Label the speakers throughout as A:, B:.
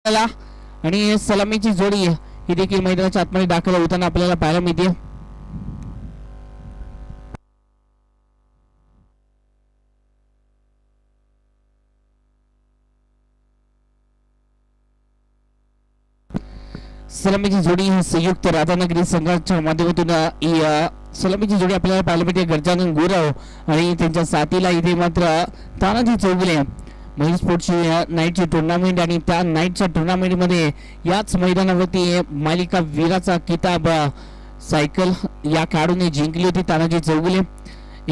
A: आणि सलामीची जोडी ही देखील मैदानाच्या आतमध्ये दाखल होताना आपल्याला पाहायला मिळते. सलामीची जोडी संयुक्त राधानगरी संघाच्या माध्यमातून ही सलामीची जोडी आपल्याला पाहायला मिळते. गजानन गुरव आणि त्यांच्या साथीला इथे मात्र तानाजी चौगुले. महिला स्पोर्ट्सची नाईटची टुर्नामेंट आणि त्या नाईटच्या टुर्नामेंटमध्ये याच मैदानावरती मालिका वीराचा किताब सायकल या खेळाडूने जिंकली होती. तानाजी चौगुले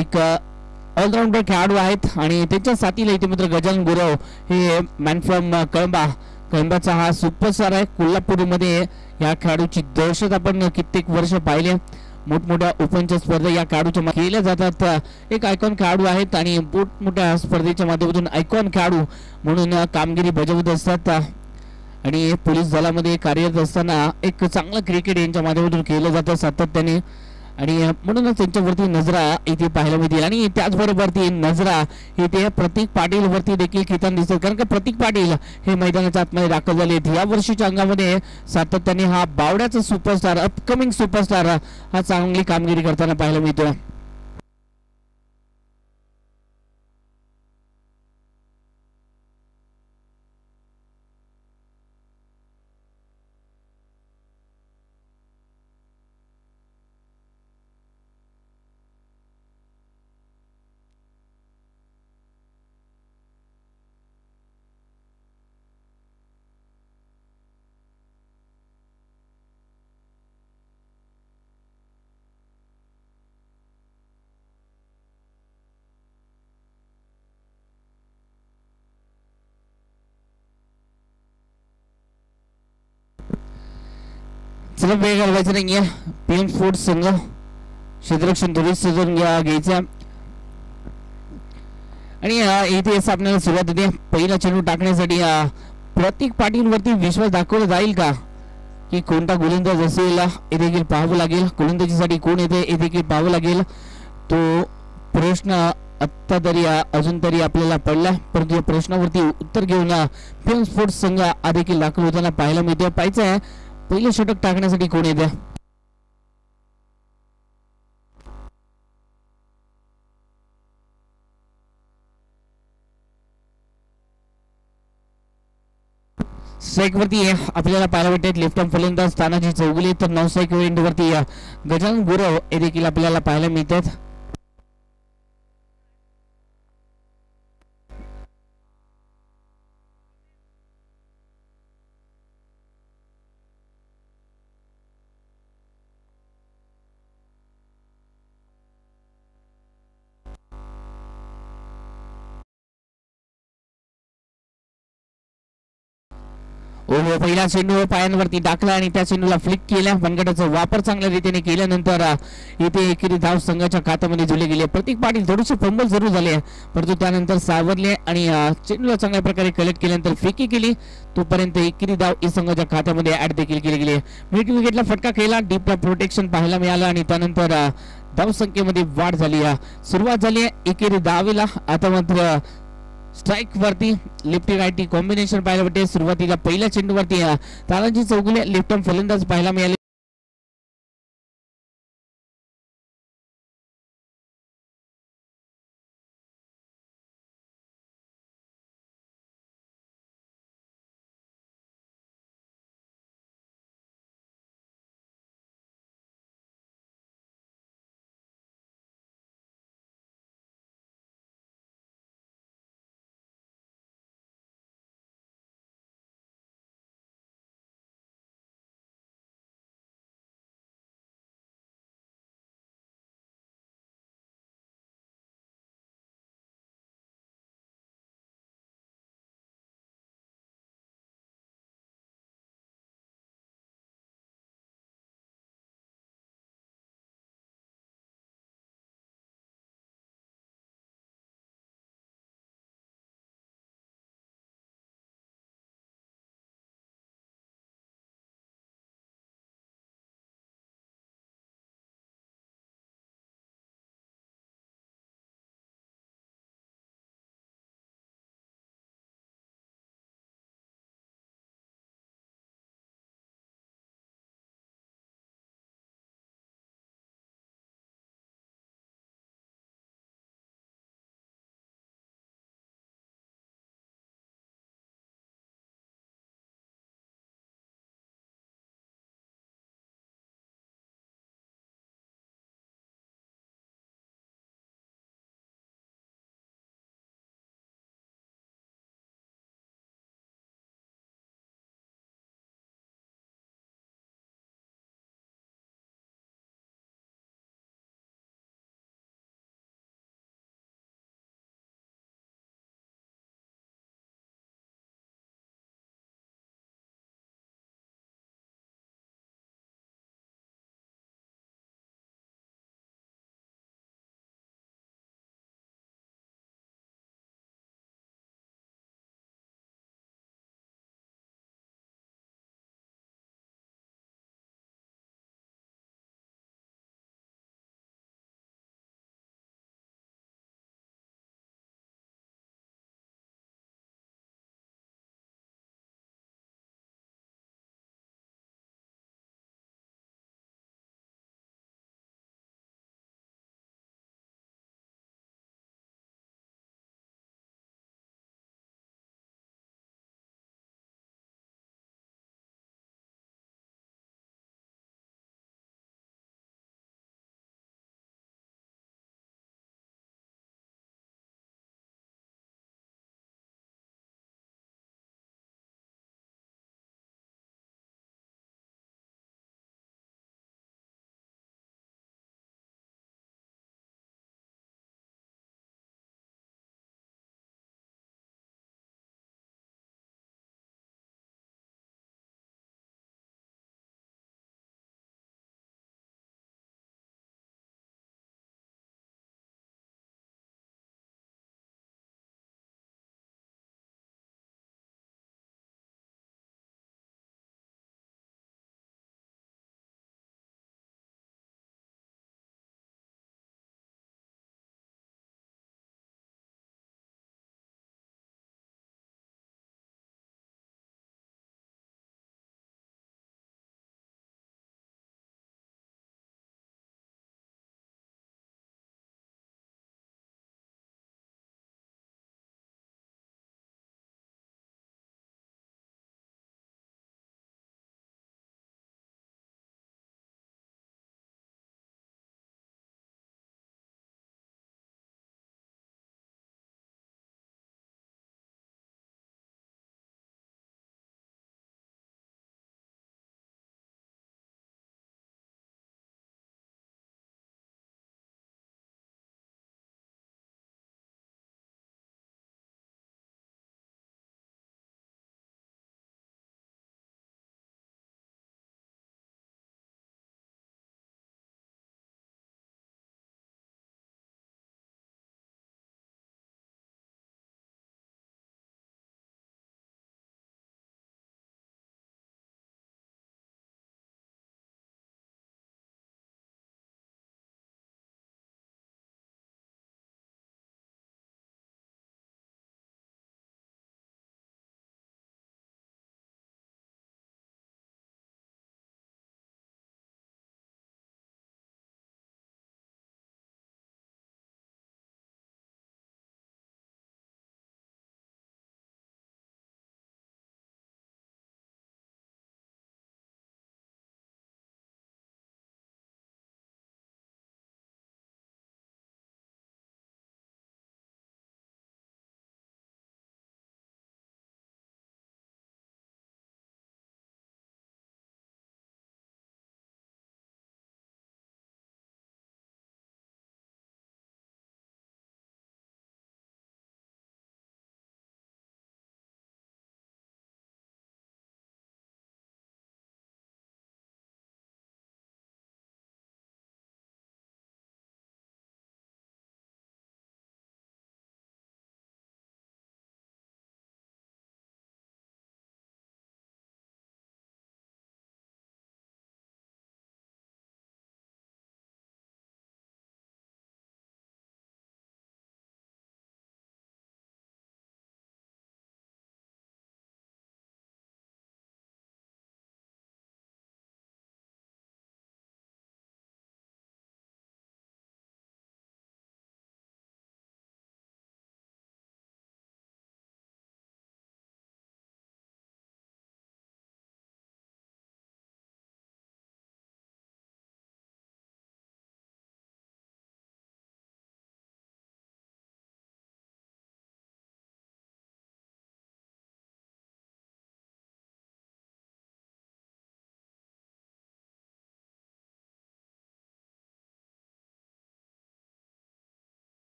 A: एक ऑलराऊंडर खेळाडू आहेत आणि त्यांच्या साथीला इथे मात्र गजानन गुरव हे मॅन फ्रॉम कळंबा. कळंबाचा हा सुपरस्टार आहे. कोल्हापूरमध्ये या खेळाडूची दहशत आपण कित्येक वर्ष पाहिले. मोठमोठ्या ओपनच्या स्पर्धा या खेळाडूच्या केल्या जातात. एक आयकॉन खेळाडू आहेत आणि मोठमोठ्या स्पर्धेच्या माध्यमातून आयकॉन खेळाडू म्हणून कामगिरी बजावत असतात आणि पोलीस दलामध्ये कार्यरत असताना एक चांगलं क्रिकेट यांच्या माध्यमातून केलं जातं सातत्याने आणि म्हणूनच त्यांच्यावरती नजरा इथे पाहायला मिळते. आणि त्याचबरोबर ती नजरा इथे प्रतीक पाटील वरती देखील खेळताना दिसतात, कारण की प्रतीक पाटील हे मैदानाच्या आतमध्ये दाखल झाले आहेत. या वर्षीच्या अंगामध्ये सातत्याने हा बावड्याचा सुपरस्टार, अपकमिंग सुपरस्टार हा चांगली कामगिरी करताना पाहायला मिळतो. चला वेळ घालवायचा नाहीये. पीएम स्पोर्ट्स संघ क्षेत्ररक्षण दुरुस्त करून घ्यायचा आणि इथे आपल्याला सुरुवात होते. पहिला चेंडू टाकण्यासाठी प्रतीक पाटील वरती विश्वास दाखवला जाईल का, की कोणता गोलंदाज असेल हे देखील पाहावं लागेल. गोलंदाजीसाठी कोण येते हे देखील पाहावं लागेल. तो प्रश्न आत्ता तरी अजून तरी आपल्याला पडला, परंतु या प्रश्नावरती उत्तर घेऊन पीएम स्पोर्ट्स संघ देखील दाखल होताना पाहायला मिळते. पाहायचं आहे पहिले षटक टाकण्यासाठी कोण येते. स्ट्राईक वरती आपल्याला पाहायला भेटत लेफ्ट आर्म फलंदाज तानाजी चौगुले, तर नॉन स्ट्राईक एंड वरती गजानन गुरव हे देखील आपल्याला पाहायला मिळतात. ओहो, पहिला चेंडू पायांवरती टाकला आणि त्या चेंडूला फ्लिक केल्या. मनगटाचा वापर चांगल्या रीतीने केल्यानंतर इथे एकेरी धाव संघाच्या खात्यामध्ये जुळले गेले. प्रतीक पाटील थोडेसे फंबल जरूर झाले, परंतु त्यानंतर सावरले आणि चेंडूला चांगल्या प्रकारे कलेक्ट केल्यानंतर फेकी केली. तोपर्यंत एकेरी धाव या संघाच्या खात्यामध्ये ऍड देखील केली गेली. मिड विकेटला फटका केला, डीपला प्रोटेक्शन पाहायला मिळालं आणि त्यानंतर धाव संख्येमध्ये वाढ झाली. सुरुवात झाली एकेरी धावेला. आता मात्र स्ट्राईक वरती लेफ्टी राईटी कॉम्बिनेशन पाहायला भेटते. सुरुवातीला पहिल्या चेंडूवरती तानाजी चौगुले लेफ्ट आर्म फलंदाज पाहायला मिळाले.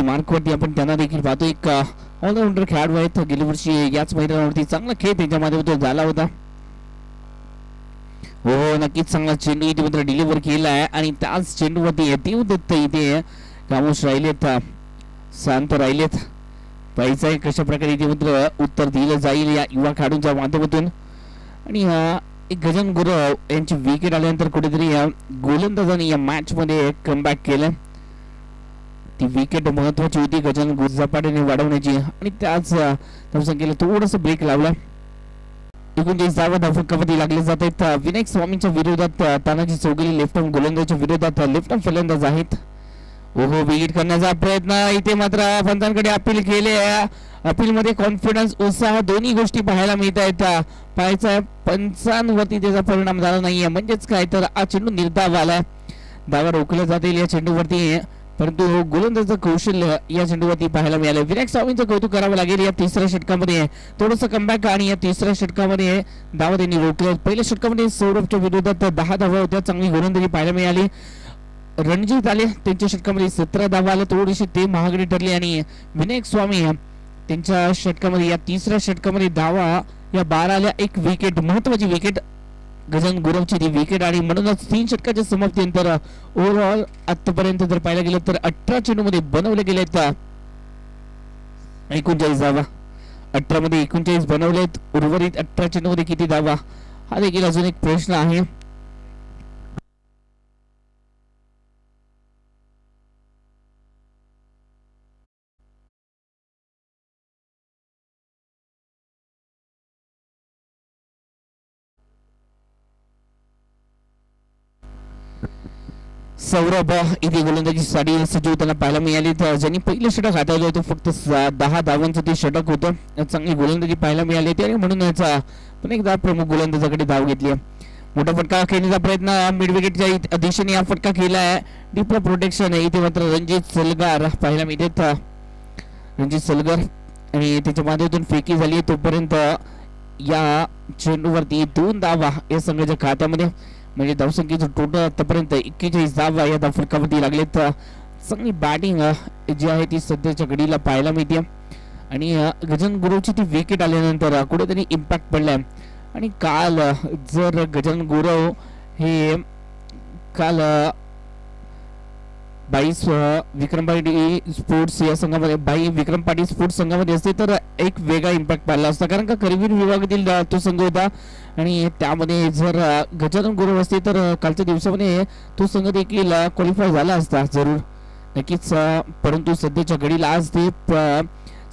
A: मार्कवरती आपण त्यांना देखील पाहतो. एक ऑलराऊंडर खेळाडू आहेत. गेल्या वर्षी याच मैदानावरती चांगला खेळ त्यांच्या माध्यमातून झाला होता. हो नक्कीच चांगला चेंडू इथे मात्र डिलिव्हर केला आहे आणि त्याच चेंडूवरती देवदत्त इथे खामोश राहिलेत, शांत राहिलेत. पाहिजे आहे कशा प्रकारे इथे मात्र उत्तर दिलं जाईल या युवा खेळाडूंच्या माध्यमातून. आणि एक गजानन गुरव यांची विकेट आल्यानंतर कुठेतरी या गोलंदाजांनी या मॅच मध्ये कमबॅक केलं. ती विकेट महत्वाची होती गजानन गुरजापाटेने वाढवण्याची आणि त्याच धावसंख्येला थोडंसं ब्रेक लावला. 39 धावा धावफलकावरती लागले जात आहेत. विनायक स्वामींच्या विरोधात तानाजी चौगुले लेफ्ट आर्म गोलंदाजाच्या विरोधात लेफ्ट आर्म फलंदाज आहेत. ओहो विकेट करण्याचा प्रयत्न इथे मात्र पंचांकडे अपील केले. अपील मध्ये कॉन्फिडन्स उत्साह दोन्ही गोष्टी पाहायला मिळत आहेत. पाहायचा पंचांवरती त्याचा परिणाम झाला नाहीये म्हणजेच काय तर हा चेंडू निर्धाव आलाय. धावा रोखल्या जातील या चेंडूवरती परंतु गोलंदाजाचं कौशल्य या चेंडूवरती पाहायला मिळालं. विनायक स्वामींचं कौतुक करावं लागेल. या तिसऱ्या षटकामध्ये थोडंसं कमबॅक आणि या तिसऱ्या षटकामध्ये धावा त्यांनी रोखल्या. पहिल्या षटकामध्ये सौरभच्या विरोधात 10 धावा होत्या. चांगली गोलंदाजी पाहायला मिळाली. रणजित आले त्यांच्या षटकामध्ये 17 धावा आल्या. थोडीशी ते महागडी ठरली आणि विनायक स्वामी त्यांच्या षटकामध्ये या तिसऱ्या षटकामध्ये धावा या 12 आल्या. एक विकेट महत्वाची विकेट गजानन गुरवची ती विकेट आणि म्हणूनच 3 षटकाच्या समाप्तीनंतर ओव्हरऑल आतापर्यंत जर पाहायला गेलं तर 18 चेंडूमध्ये बनवले गेलेत 39 धावा. 18 मध्ये 39 बनवलेत. उर्वरित 18 चेंडूमध्ये किती धावा हा देखील अजून एक प्रश्न आहे. सौरभ इथे गोलंदाजी साठी सजीव त्यांना पाहायला मिळाली. ज्यांनी पहिलं षटक हाताळलं होतं फक्त 10 धावांचं ते षटक होतं. चांगली गोलंदाजी पाहायला मिळाली होती आणि म्हणून याचा पण एकदा प्रमुख गोलंदाजाकडे धाव घेतली. मोठा फटका खेळण्याचा प्रयत्न मिड विकेटच्या दिशेने हा फटका केला आहे. डीपला प्रोटेक्शन आहे इथे मात्र रणजित सलगार पाहायला मिळतात. रणजित सलगार आणि त्याच्या माध्यमातून फेकी झाली. तोपर्यंत या चेंडूवरती 2 धावा या संघाच्या खात्यामध्ये म्हणजे धावसंख्येचं टोटल आतापर्यंत 41 धावा या धावफलकावरती लागलेत. चांगली बॅटिंग जी आहे ती सध्याच्या घडीला पाहायला मिळते आणि गजानन गुरवची ती विकेट आल्यानंतर कुठेतरी इम्पॅक्ट पडलाय. आणि काल जर गजानन गुरव हे काल 22 विक्रम पाटील स्पोर्ट्स या संघामध्ये विक्रम पाटील स्पोर्ट्स संघामध्ये असते तर एक वेगळा इम्पॅक्ट पाहिला असता कारण का करवीर विभागातील तो संघ होता आणि त्यामध्ये जर गजानन गुरव असते तर कालच्या दिवसामध्ये तो संघ देखील क्वालिफाय झाला असता जरूर नक्कीच. परंतु सध्याच्या घडीला आज ते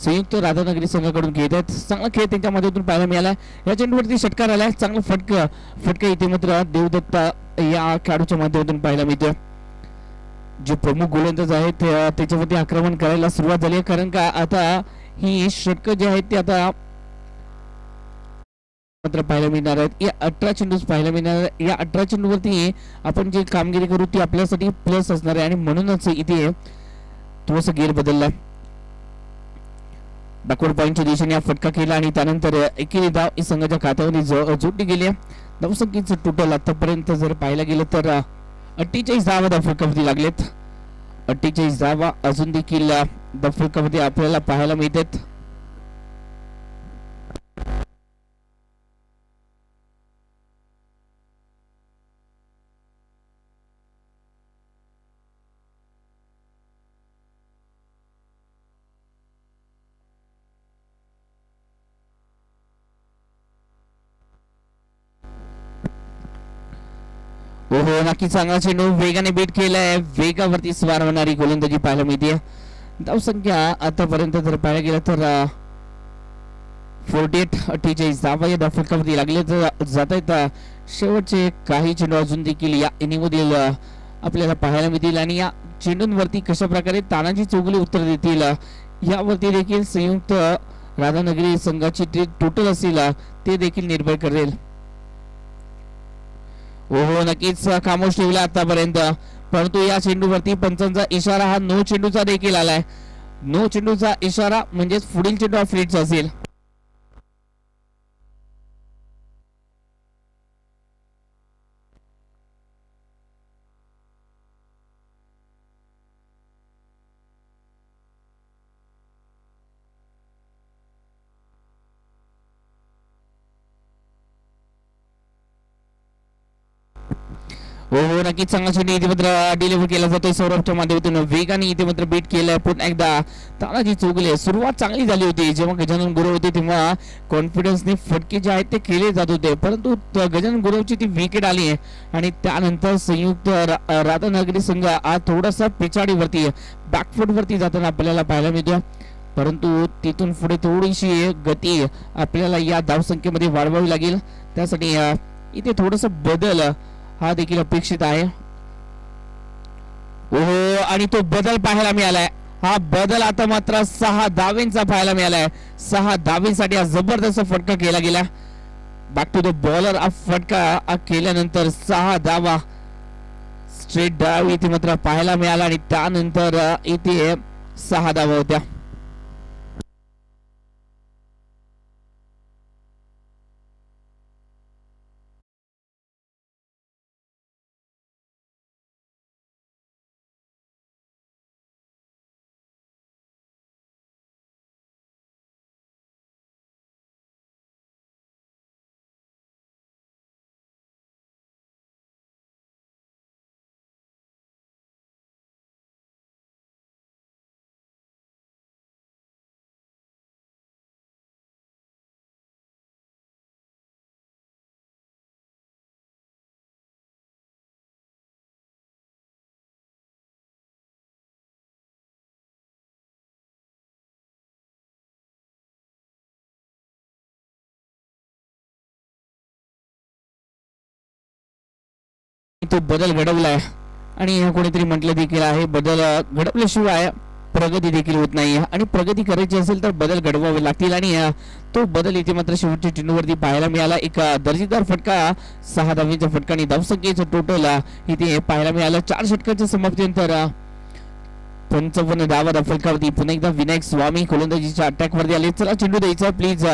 A: संयुक्त राधानगरी संघाकडून घेत आहेत. चांगला खेळ त्यांच्या माध्यमातून पाहायला मिळाला. या चेंडूवरती षटकार आलाय. चांगला फटका इथे मात्र देवदत्त या खेळाडूच्या माध्यमातून पाहायला मिळतोय. जे प्रमुख गोलंदाज आहेत त्याच्यावरती आक्रमण करायला सुरुवात झाली आहे कारण का आता ही षटकं जे आहेत ते आता मात्र पाहायला मिळणार आहेत. या 18 चेंडू पाहायला मिळणार. या 18 चेंडूवरती आपण जे कामगिरी करू ती आपल्यासाठी प्लस असणार आहे आणि म्हणूनच इथे थोडंसं गेअर बदलला. बॅकवर्ड पॉईंटच्या दिशेने फटका केला आणि त्यानंतर एकेरी धाव संघाच्या खात्यामध्ये जोडली गेली. धावसंख्येचं टोटल आतापर्यंत जर पाहायला गेलं तर 48 धावा धावफलकावरती लागलेत. 48 धावा अजून देखील धावफलकामध्ये आपल्याला पाहायला मिळतात. हो नक्की चांगला चेंडू वेगाने बीट केलाय. वेगावरती स्वार होणारी गोलंदाजी पाहायला मिळते. धावसंख्या आतापर्यंत जर पाहायला गेलं तर 48 धावा या धावफलकावरती लागले जात आहेत. शेवटचे काही चेंडू अजून देखील या इनिंगमधील आपल्याला पाहायला मिळतील आणि या चेंडूंवरती कशा प्रकारे तानाजी चौगुले उत्तर देतील यावरती देखील संयुक्त राधानगरी संघाची टोटल असेल ते देखील निर्भर करेल. हो नक्कीच खामोश ठेवला आतापर्यंत परंतु या चेंडूवरती पंचांचा इशारा हा नो चेंडूचा देखील आलाय. नो चेंडूचा इशारा म्हणजेच पुढील चेंडू हा फ्रीटचा असेल. हो नक्कीच चांगला चेंडू इथे मात्र डिलिव्हर केला जातोय सौरभच्या माध्यमातून वेगाने इथे मात्र बीट केलंय पुन्हा एकदा तानाजी चौगुले. सुरुवात चांगली झाली होती जेव्हा गजानन गुरव होते तेव्हा कॉन्फिडन्सने फटके जे आहेत ते केले जात होते परंतु गजानन गुरवची ती विकेट आली आहे आणि त्यानंतर संयुक्त राधानगरी संघ आज थोडासा पिछाडीवरती बॅकफुटवरती जाताना आपल्याला पाहायला मिळतोय परंतु तिथून पुढे थोडीशी गती आपल्याला या धावसंख्येमध्ये वाढवावी लागेल त्यासाठी इथे थोडासा बदल हा देखील अपेक्षित आहे. ओहो आणि तो बदल पाहायला मिळालाय. हा बदल आता मात्र 6 धावेंचा पाहायला मिळालाय. 6 धावेंसाठी हा जबरदस्त फटका केला गेला. बॅक टू द बॉलर हा फटका केल्यानंतर 6 धावा स्ट्रेट डाव इथे मात्र पाहायला मिळाला आणि त्यानंतर इथे 6 धावा होत्या. तो बदल घडवलाय आणि कोणीतरी म्हटलं देखील आहे बदल घडवल्याशिवाय प्रगती देखील होत नाही आणि प्रगती करायची असेल तर बदल घडवावे लागतील आणि तो बदल इथे मात्र शेवटच्या चेंडूवरती पाहायला मिळाला. एक दर्जेदार फटका 6 धावेचा फटका आणि धावसंख्येचं टोटल इथे पाहायला मिळालं. 4 षटकांच्या समाप्तीनंतर 55 धावा फलकावरती पुन्हा एकदा विनायक स्वामी गोलंदाजीच्या अटॅक वरती आले. चला चेंडू द्यायचा प्लीज.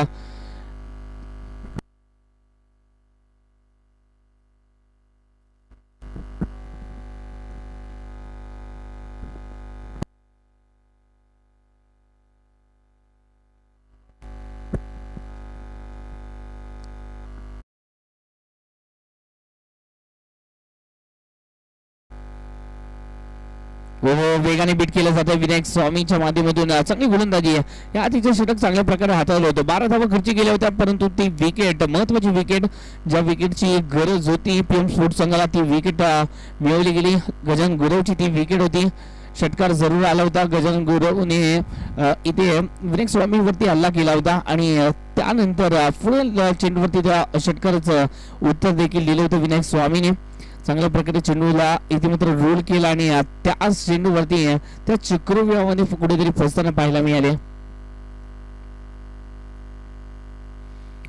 A: वेगाने बीट केलं जातं विनायक स्वामीच्या माध्यमातून. चांगली गोलंदाजी या तिचं षटक चांगल्या प्रकारे हाताळलं होतं. 12 धावा खर्च केल्या होत्या परंतु ती विकेट महत्वाची विकेट ज्या विकेटची गरज होती पीएम स्पोर्ट्स संघाला ती विकेट मिळवली गेली. गजानन गुरवची ती विकेट होती. षटकार जरूर आला होता. गजानन गुरवने इथे विनायक स्वामीवरती हल्ला केला होता आणि त्यानंतर पुढील चेंडूवरती त्या षटकाराचं उत्तर देखील दिलं होतं विनायक स्वामीने. चांगल्या प्रकारे चेंडूला इथे मात्र रोल केला आणि त्या चेंडूवरती त्या चक्रव्यूहामध्ये कुठेतरी फसताना पाहायला मिळाले.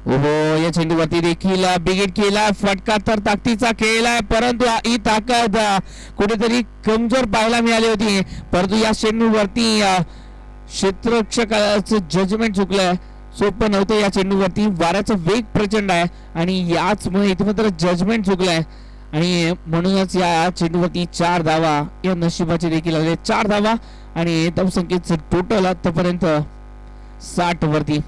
A: ओहो या चेंडूवरती देखील बिगेट केला. फटका तर ताकदीचा केलाय परंतु ही ताकद कुठेतरी कमजोर पाहायला मिळाली होती. परंतु या चेंडूवरती क्षेत्ररक्षकाचं जजमेंट चुकलंय. सोपं नव्हतं या चेंडूवरती. वाऱ्याचा वेग प्रचंड आहे आणि याचमुळे इथे मात्र जजमेंट चुकलंय आणि म्हणूनच या चेंडूवरती 4 धावा या नशिबाचे देखील आले. 4 धावा आणि धावसंख्येचं टोटल आतापर्यंत 60 वरती.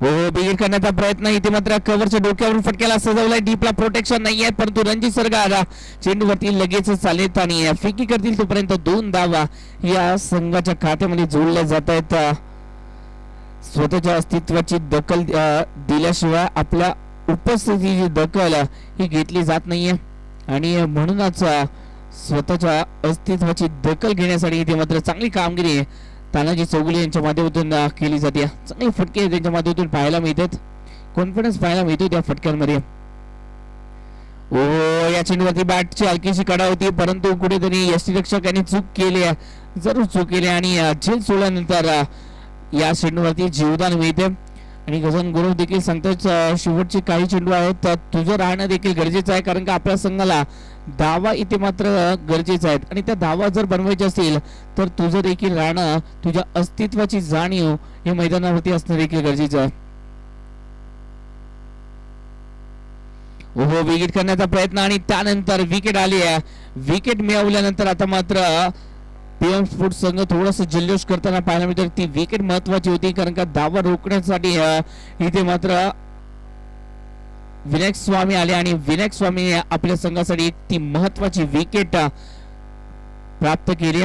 A: हो बिगेट करण्याचा प्रयत्न इथे मात्र कव्हरच्या डोक्यावरून फटक्याला सजवलाय. डीपला प्रोटेक्शन नाही आहे परंतु रणजित सरकार चेंडूवरती लगेच चालेत आणि फिकी करतील तोपर्यंत 2 धावा या संघाच्या खात्यामध्ये जोडल्या जात आहेत. स्वतःच्या अस्तित्वाची दखल दिल्याशिवाय आपल्या उपस्थितीची दखल ही घेतली जात नाहीये आणि म्हणूनच स्वतःच्या अस्तित्वाची दखल घेण्यासाठी इथे मात्र चांगली कामगिरी तानाजी चौगुले यांच्या माध्यमातून केली जाते. चांगले फटके त्यांच्या माध्यमातून पाहायला मिळतात. कॉन्फिडन्स पाहायला मिळतो त्या फटक्यांमध्ये. ओ या चेंडूवरती बॅटची हलकीशी कडा होती परंतु कुठेतरी यष्टीरक्षकांनी चूक केली जरूर चूक केली आणि झेल सोडल्यानंतर या चेंडूवरती जीवदान मिळते आणि गजानन गुरव देखील सांगतात शेवटचे काही चेंडू आहेत तुझं राहणं देखील गरजेचं आहे कारण का आपल्या संघाला धावा इथे मात्र गरजेचं आहे आणि त्या धावा जर बनवायचे असतील तर तुझं देखील राहणं तुझ्या अस्तित्वाची जाणीव हे मैदानावरती असणं देखील गरजेचं आहे. ओहो विकेट करण्याचा प्रयत्न आणि त्यानंतर विकेट आली आहे. विकेट मिळवल्यानंतर आता मात्र पीएम स्पोर्ट्स संघ थोडासा जल्लोष करताना पाहायला मिळतं. ती विकेट महत्वाची होती कारण का धावा रोखण्यासाठी इथे मात्र विनायक स्वामी आले आणि विनायक स्वामी आपल्या संघासाठी एक ती महत्वाची विकेट प्राप्त केली.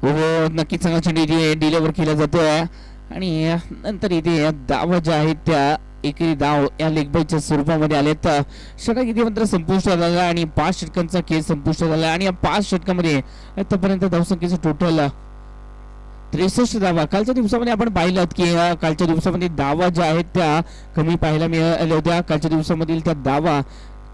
A: हो नक्कीच चांगला चेंडू डिलिव्हर केला जातोय आणि नंतर इथे धावा ज्या आहेत त्या एकरी धाव या लेग बायच्या स्वरूपामध्ये आलेत. षटक इथे मात्र संपुष्टात आला आणि 5 षटकांचा खेळ संपुष्टात आला आणि या 5 षटकामध्ये आतापर्यंत धावसंख्येचं टोटल 63 धावा. कालच्या दिवसामध्ये आपण पाहिलं की कालच्या दिवसामध्ये धावा ज्या आहेत त्या कमी पाहायला मिळाल्या होत्या. कालच्या दिवसामधील त्या धावा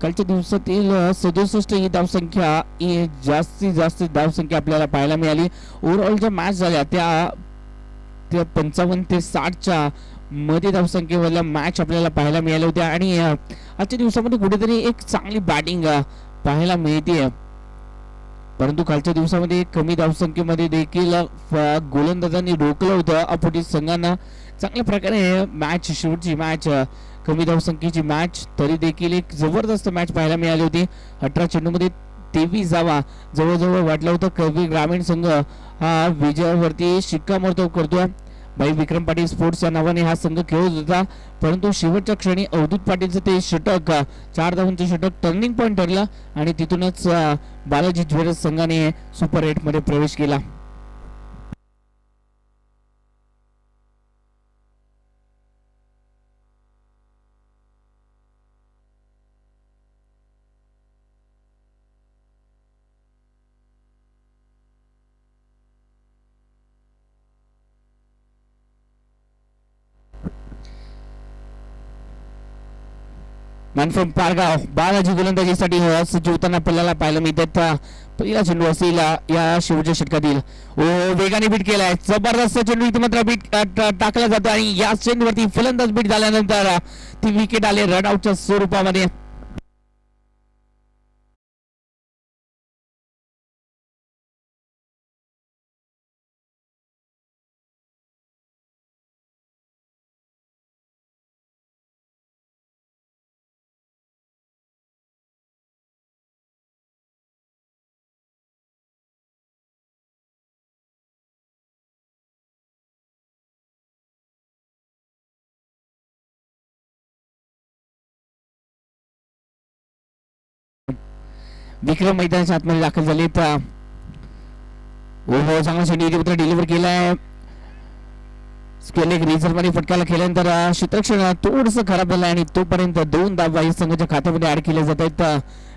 A: कालच्या दिवसातील 67 ही धावसंख्या ही जास्तीत जास्त धावसंख्या आपल्याला पाहायला मिळाली. ओव्हरऑल ज्या मॅच झाल्या त्या 55 ते 60च्या मध्ये धावसंख्येवाल्या मॅच आपल्याला पाहायला मिळाल्या होत्या आणि आजच्या दिवसामध्ये कुठेतरी एक चांगली बॅटिंग पाहायला मिळते. परंतु कालच्या दिवसामध्ये कमी धावसंख्येमध्ये देखील गोलंदाजांनी रोखलं होतं अपोजिट संघांना. चांगल्या प्रकारे मॅच शेवटची मॅच कमी धावसंख्येची मॅच तरी देखील एक जबरदस्त मॅच पाहायला मिळाली होती. 18 चेंडूमध्ये 23 धावा जवळजवळ वाटलं होतं कवी ग्रामीण संघ हा विजयावरती शिक्कामोर्तब करतोय. भाई विक्रम पाटील स्पोर्ट्स या नावाने हा संघ खेळत होता परंतु शेवटच्या क्षणी अवधूत पाटीलचं ते षटक 4 धावांचं षटक टर्निंग पॉईंट ठरलं आणि तिथूनच बालाजी ज्वेलर्स संघाने सुपर 8 मध्ये प्रवेश केला. मॅन फ्रॉम पारगाव बालाजी गोलंदाजीसाठी सज्ज होताना आपल्याला पाहायला मिळतात. पहिला चेंडू असेल या शेवटच्या षटकातील. वेगाने बीट केलाय जबरदस्त चेंडू इथे मात्र बीट टाकला जातो आणि या चेंडूवरती फलंदाज बीट झाल्यानंतर ती विकेट आले रनआउटच्या स्वरूपामध्ये. विक्रम मैदानाच्या आतमध्ये दाखल झालेत. ओहो चांगला चेंडू इथे मात्र डिलिव्हर केलाय. स्केलेक रिझर्व्ह मध्ये फटकाला केल्यानंतर क्षेत्ररक्षण थोडस खराब झालं आणि तोपर्यंत 2 धावा या संघाच्या खात्यामध्ये ऍड केल्या जात आहेत.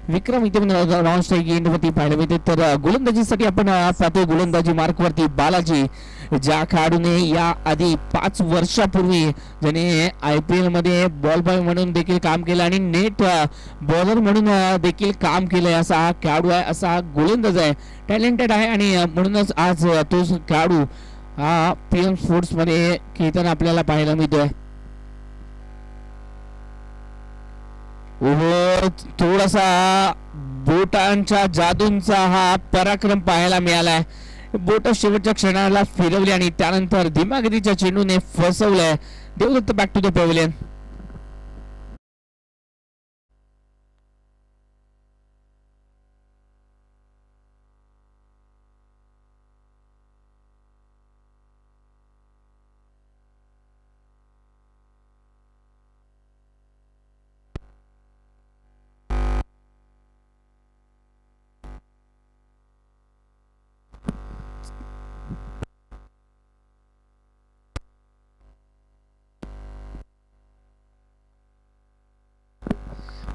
A: विक्रम इथे नॉन स्ट्राईक एंडवरती पाहायला मिळते. तर गोलंदाजीसाठी आपण पाहतोय गोलंदाजी मार्कवरती बालाजी ज्या खेळाडूने या आधी 5 वर्षापूर्वी ज्याने IPL मध्ये बॉल बॉय म्हणून देखील काम केलं आणि नेट बॉलर म्हणून देखील काम केलंय असा हा खेळाडू आहे. असा हा गोलंदाज आहे. टॅलेंटेड आहे आणि म्हणूनच आज तो खेळाडू हा पीएम स्पोर्ट्स मध्ये खेळताना आपल्याला पाहायला मिळतोय. थोडासा बोटांच्या जादूंचा हा पराक्रम पाहायला मिळालाय. बोट शेवटच्या क्षणाला फिरवली आणि त्यानंतर धीमागतीच्या चेंडूने फसवलंय. Devdutt back to the pavilion.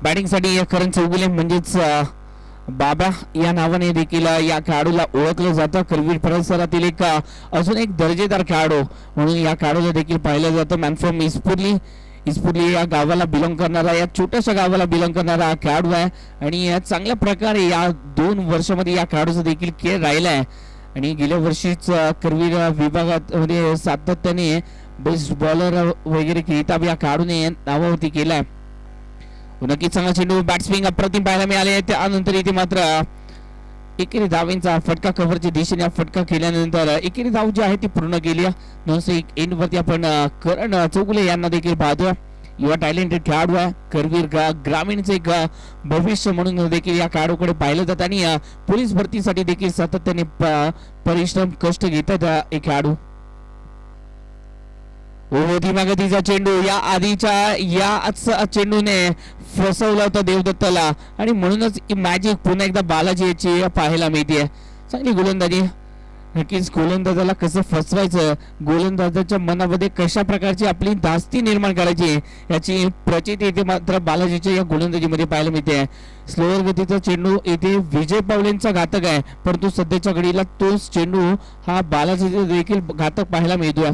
A: बॅटिंगसाठी करण चौगुले म्हणजेच बाबा या नावाने देखील या खेळाडूला ओळखलं जातं. करवीर परिसरातील एक अजून एक दर्जेदार खेळाडू म्हणून या खेळाडूला देखील पाहिलं जातं. मॅन फ्रॉम इस्पुर्ली, इस्पुर्ली या गावाला बिलॉंग करणारा, या छोट्याशा गावाला बिलॉंग करणारा हा खेळाडू आहे आणि चांगल्या प्रकारे या 2 वर्षामध्ये या खेळाडूचा देखील खेळ राहिला आहे आणि गेल्या वर्षीच करवीर विभागात मध्ये सातत्याने बेस्ट बॉलर वगैरे किताब या खेळाडूने नावावरती केलाय. नक्कीच चांगला चेंडू, बॅट्समॅन अप्रतिम पाहायला मिळाले. त्यानंतर इथे मात्र एकेरी धावेंचा फटका कव्हरच्या दिशेने फटका केल्यानंतर एकेरी धाव जी आहे ती पूर्ण केली. 901 एंड वरती आपण करण चौगुले यांना देखील पाहतोय. युवा टॅलेंटेड खेळाडू आहे. करवीर ग्रामीणचे एक भविष्य म्हणून देखील या खेळाडूकडे पाहिलं जातं आणि पोलीस भरतीसाठी देखील सातत्याने परिश्रम कष्ट घेतात एक खेळाडू. धीम्यागतीचा चेंडू, या आधीच्या या चेंडूने फसवला होता देवदत्ताला आणि म्हणूनच मॅजिक पुन्हा एकदा बालाजी याची पाहायला मिळते. चांगली गोलंदाजी. नक्कीच गोलंदाजाला कसं फसवायचं, गोलंदाजाच्या मनामध्ये कशा प्रकारची आपली धास्ती निर्माण करायची याची प्रचिती इथे मात्र बालाजीच्या या गोलंदाजीमध्ये पाहायला मिळते. स्लोअर गतीचा चेंडू इथे विजय पावलेंचा घातक आहे, परंतु सध्याच्या घडीला तोच चेंडू हा बालाजीचा देखील घातक पाहायला मिळतोय.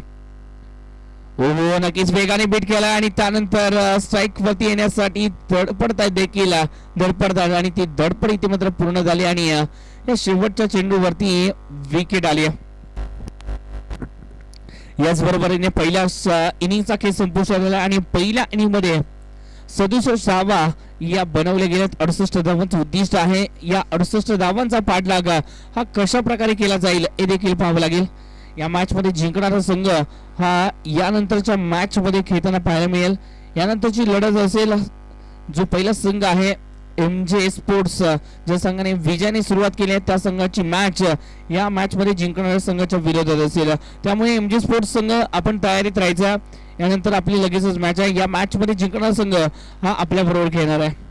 A: हो नक्कीच वेगाने बीट केला आणि त्यानंतर स्ट्राईक वरती येण्यासाठी धडपडतात देखील धडपडतात आणि ती धडपड इथे मात्र पूर्ण झाली आणि या शेवटच्या चेंडूवरती विकेट आली. याचबरोबरीने पहिल्या इनिंगचा खेळ संपुष्टात आला आणि पहिल्या इनिंग मध्ये 67 धावा या बनवल्या गेल्यात. 68 धावांचं उद्दिष्ट आहे. या 68 धावांचा पाठलाग हा कशा प्रकारे केला जाईल हे देखील पाहावं लागेल. या मॅच मध्ये जिंकणारा संघ हा यानंतरच्या मॅच मध्ये खेळताना पाहायला मिळेल. यानंतरची लढत असेल जो पहिला संघ आहे MJ स्पोर्ट्स, ज्या संघाने विजयाने सुरुवात केली आहे त्या संघाची मॅच या मॅच मध्ये जिंकणाऱ्या संघाच्या विरोधात असेल. त्यामुळे MJ स्पोर्ट्स संघ आपण तयारीत राहायचा. यानंतर आपली लगेचच मॅच आहे. या मॅच मध्ये जिंकणारा संघ हा आपल्या बरोबर खेळणार आहे.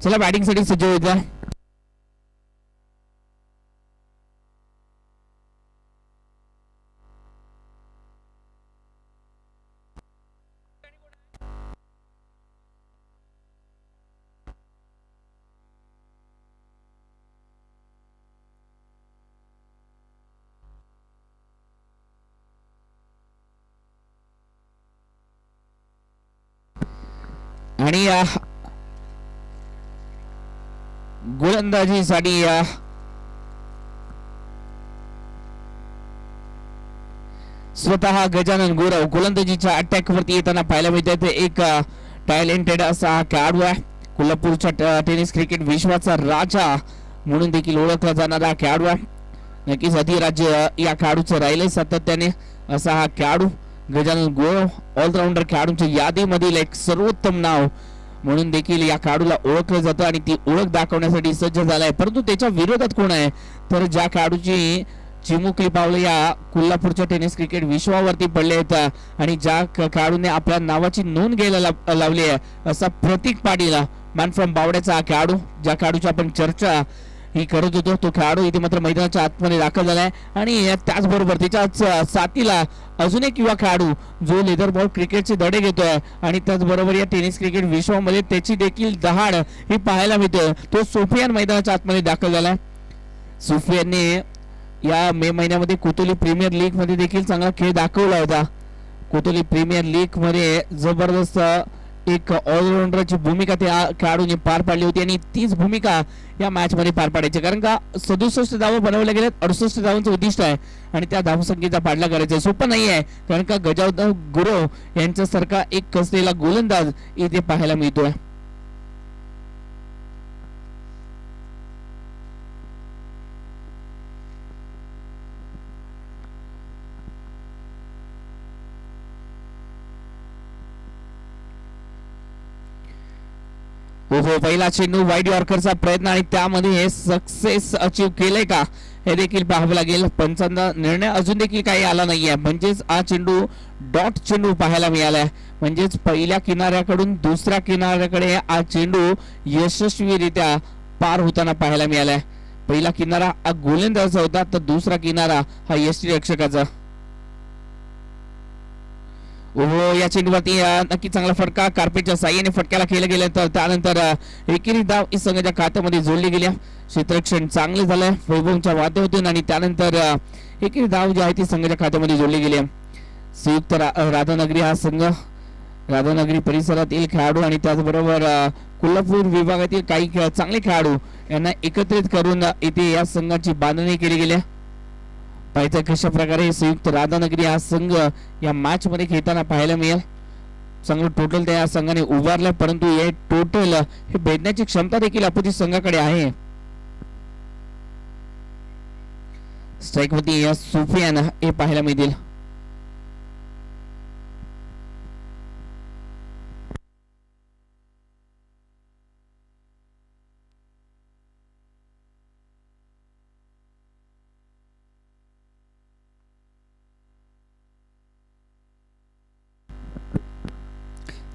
A: चला बॅटिंग साठी सज्ज होत आहे. आणि गोलंदाजीसाठी स्वतः गजानन गुरव गोलंदाजीच्या अटॅक वरती येताना पाहायला मिळते. एक टॅलेंटेड असा हा खेळाडू आहे. कोल्हापूरच्या टेनिस क्रिकेट विश्वाचा राजा म्हणून देखील ओळखला जाणारा खेळाडू आहे. नक्कीच अधिराज्य या खेळाडूचं राहिले सातत्याने. असा हा खेळाडू गजानन गुरव ऑलराऊंडर खेळाडूंच्या यादीमधील एक सर्वोत्तम नाव म्हणून देखील या खेळाडूला ओळखलं जातं आणि ती ओळख दाखवण्यासाठी सज्ज झालाय. परंतु त्याच्या विरोधात कोण आहे तर ज्या खेळाडूची चिमुकली पावले या कोल्हापूरच्या टेनिस क्रिकेट विश्वावरती पडले आहेत आणि ज्या खेळाडूने आपल्या नावाची नोंद घ्यायला लावली आहे असा प्रतीक पाटील, मॅन फ्रॉम बावड्याचा हा खेळाडू, ज्या खेळाडूची आपण चर्चा ही करत होतो, तो खेळाडू इथे मात्र मैदानाच्या आतमध्ये दाखल झालाय. आणि त्याचबरोबर त्याच्या साथीला अजून एक युवा खेळाडू जो लेदर बॉल क्रिकेटचे धडे घेतोय आणि त्याचबरोबर या टेनिस क्रिकेट विश्वामध्ये त्याची देखील दहाड ही पाहायला मिळते. तो सुफियान मैदानाच्या आतमध्ये दाखल झालाय. सुफियानने या मे महिन्यामध्ये कोतोली प्रीमियर लीग मध्ये देखील चांगला खेळ दाखवला होता. कोतोली प्रीमियर लीग मध्ये जबरदस्त एक ऑलराऊंडरची भूमिका त्या खेळाडूने पार पाडली होती आणि तीच भूमिका या मॅच मध्ये पार पाडायची. कारण का 67 धावा बनवल्या गेल्यात, 68 धावांचं उद्दिष्ट आहे आणि त्या धावसंख्येचा पाडला करायचा सोपं नाही आहे. कारण का गजानन गुरव यांच्यासारखा एक कसलेला गोलंदाज इथे पाहायला मिळतोय. हो, पहिला चेंडू वाईड यॉर्करचा प्रयत्न आणि त्यामध्ये सक्सेस अचीव केलंय का हे देखील पाहावं लागेल. पंचांचा निर्णय अजून देखील काही आला नाहीये. म्हणजेच हा चेंडू डॉट चेंडू पाहायला मिळालाय. म्हणजेच पहिल्या किनाऱ्याकडून दुसऱ्या किनाऱ्याकडे हा चेंडू यशस्वीरित्या पार होताना पाहायला मिळालाय. पहिला किनारा हा गोलंदाजाचा होता तर दुसरा किनारा हा यष्टीरक्षकाचा. या चेंडूवरती नक्की चांगला फटका कार्पेटच्या साह्याने फटक्याला केलं गेलं तर त्यानंतर एकेरी धाव इस संघाच्या खात्यामध्ये जोडली गेल्या. क्षेत्ररक्षण चांगले झालंय वैभवच्या वाद्यातून आणि त्यानंतर एकेरी धाव जी आहे ती संघाच्या खात्यामध्ये जोडली गेली. संयुक्त राधानगरी हा संघ राधानगरी परिसरातील खेळाडू आणि त्याचबरोबर कोल्हापूर विभागातील काही चांगले खेळाडू यांना एकत्रित करून इथे या संघाची बांधणी केली गेली. पाहिजे कशा प्रकारे संयुक्त राधानगरी हा संघ या मॅच मध्ये खेळताना पाहायला मिळेल. चांगलं टोटल त्या संघाने उभारलं परंतु हे टोटल हे भेदण्याची क्षमता देखील अपोजिट संघाकडे आहे. स्ट्राइक वरती या सुफियान हे पाहायला मिळतील.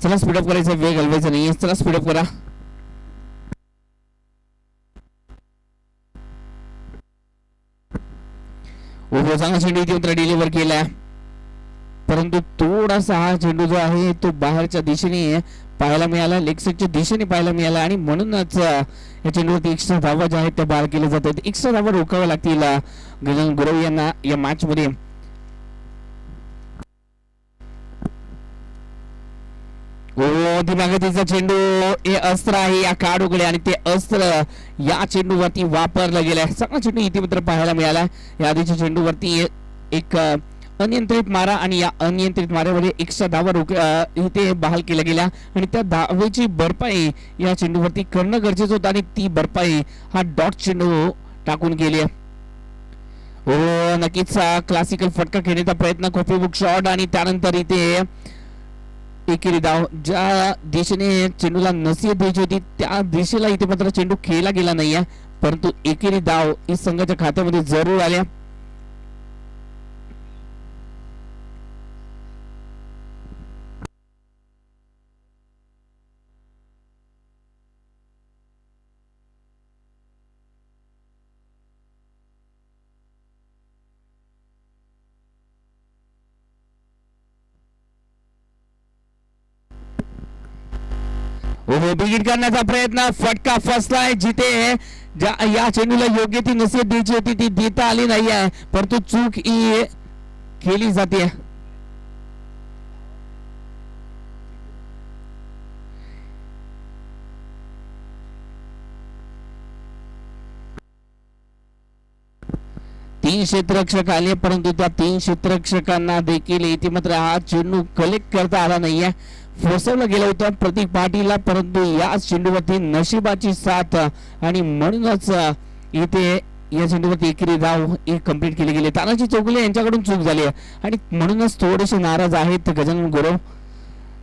A: चला स्पीडअप करायचं, वेग घालवायचा नाही. चला स्पीडअप करा. चांगला चेंडू इथे डिलिव्हर केला परंतु थोडासा हा चेंडू जो आहे तो बाहेरच्या दिशेने पाहायला मिळाला, लेग साईडच्या दिशेने पाहायला मिळाला आणि म्हणूनच या चेंडूवरती एक्स्ट्रा धावा ज्या आहेत त्या बाहेर केल्या जातात. एक्स्ट्रा धावा रोखाव्या लागतील गजानन गुरव यांना या मॅच मध्ये. दिमागतीचा चेंडू हे अस्त्र आहे या खेळाडूकडे आणि ते अस्त्र या चेंडूवरती वापरलं गेलंय. चांगला चेंडू इथे मात्र पाहायला मिळाला. या आधीच्या चेंडूवरती एक अनियंत्रित मारा आणि या अनियंत्रित माऱ्यामध्ये एक्स्ट्रा धावा इथे बहाल केल्या गेल्या आणि त्या धावेची भरपाई या चेंडूवरती करणं गरजेचं होतं आणि ती भरपाई हा डॉट चेंडू टाकून गेली. नक्कीच क्लासिकल फटका खेळण्याचा प्रयत्न, कॉपी बुक शॉट आणि त्यानंतर इथे एकेरी धाव. ज्या दिशेने चेंडूला नसीब द्यायची होती त्या दिशेला इथे मात्र चेंडू खेळला गेला नाहीये परंतु एकेरी धाव इस संघाच्या खात्यामध्ये जरूर आल्या. ओहो बिगिट करण्याचा प्रयत्न, फटका फसलाय. जिथे या चेंडूला योग्य ती नसीब द्यायची होती ती देता आली नाही आहे, परंतु चूक ही केली जाते. तीन क्षेत्ररक्षक आले, परंतु त्या तीन क्षेत्ररक्षकांना देखील इथे मात्र हा चेंडू कलेक्ट करता आला नाहीये. फसवलं गेलं होतं प्रतीक पाटीलला, परंतु या चेंडूवरती नशिबाची साथ आणि म्हणूनच इथे या चेंडूवरती एकेरी धाव कंप्लीट केली गेली. तानाजी चौगुले यांच्याकडून चूक झाली आणि म्हणूनच थोडेसे नाराज आहेत गजानन गुरव,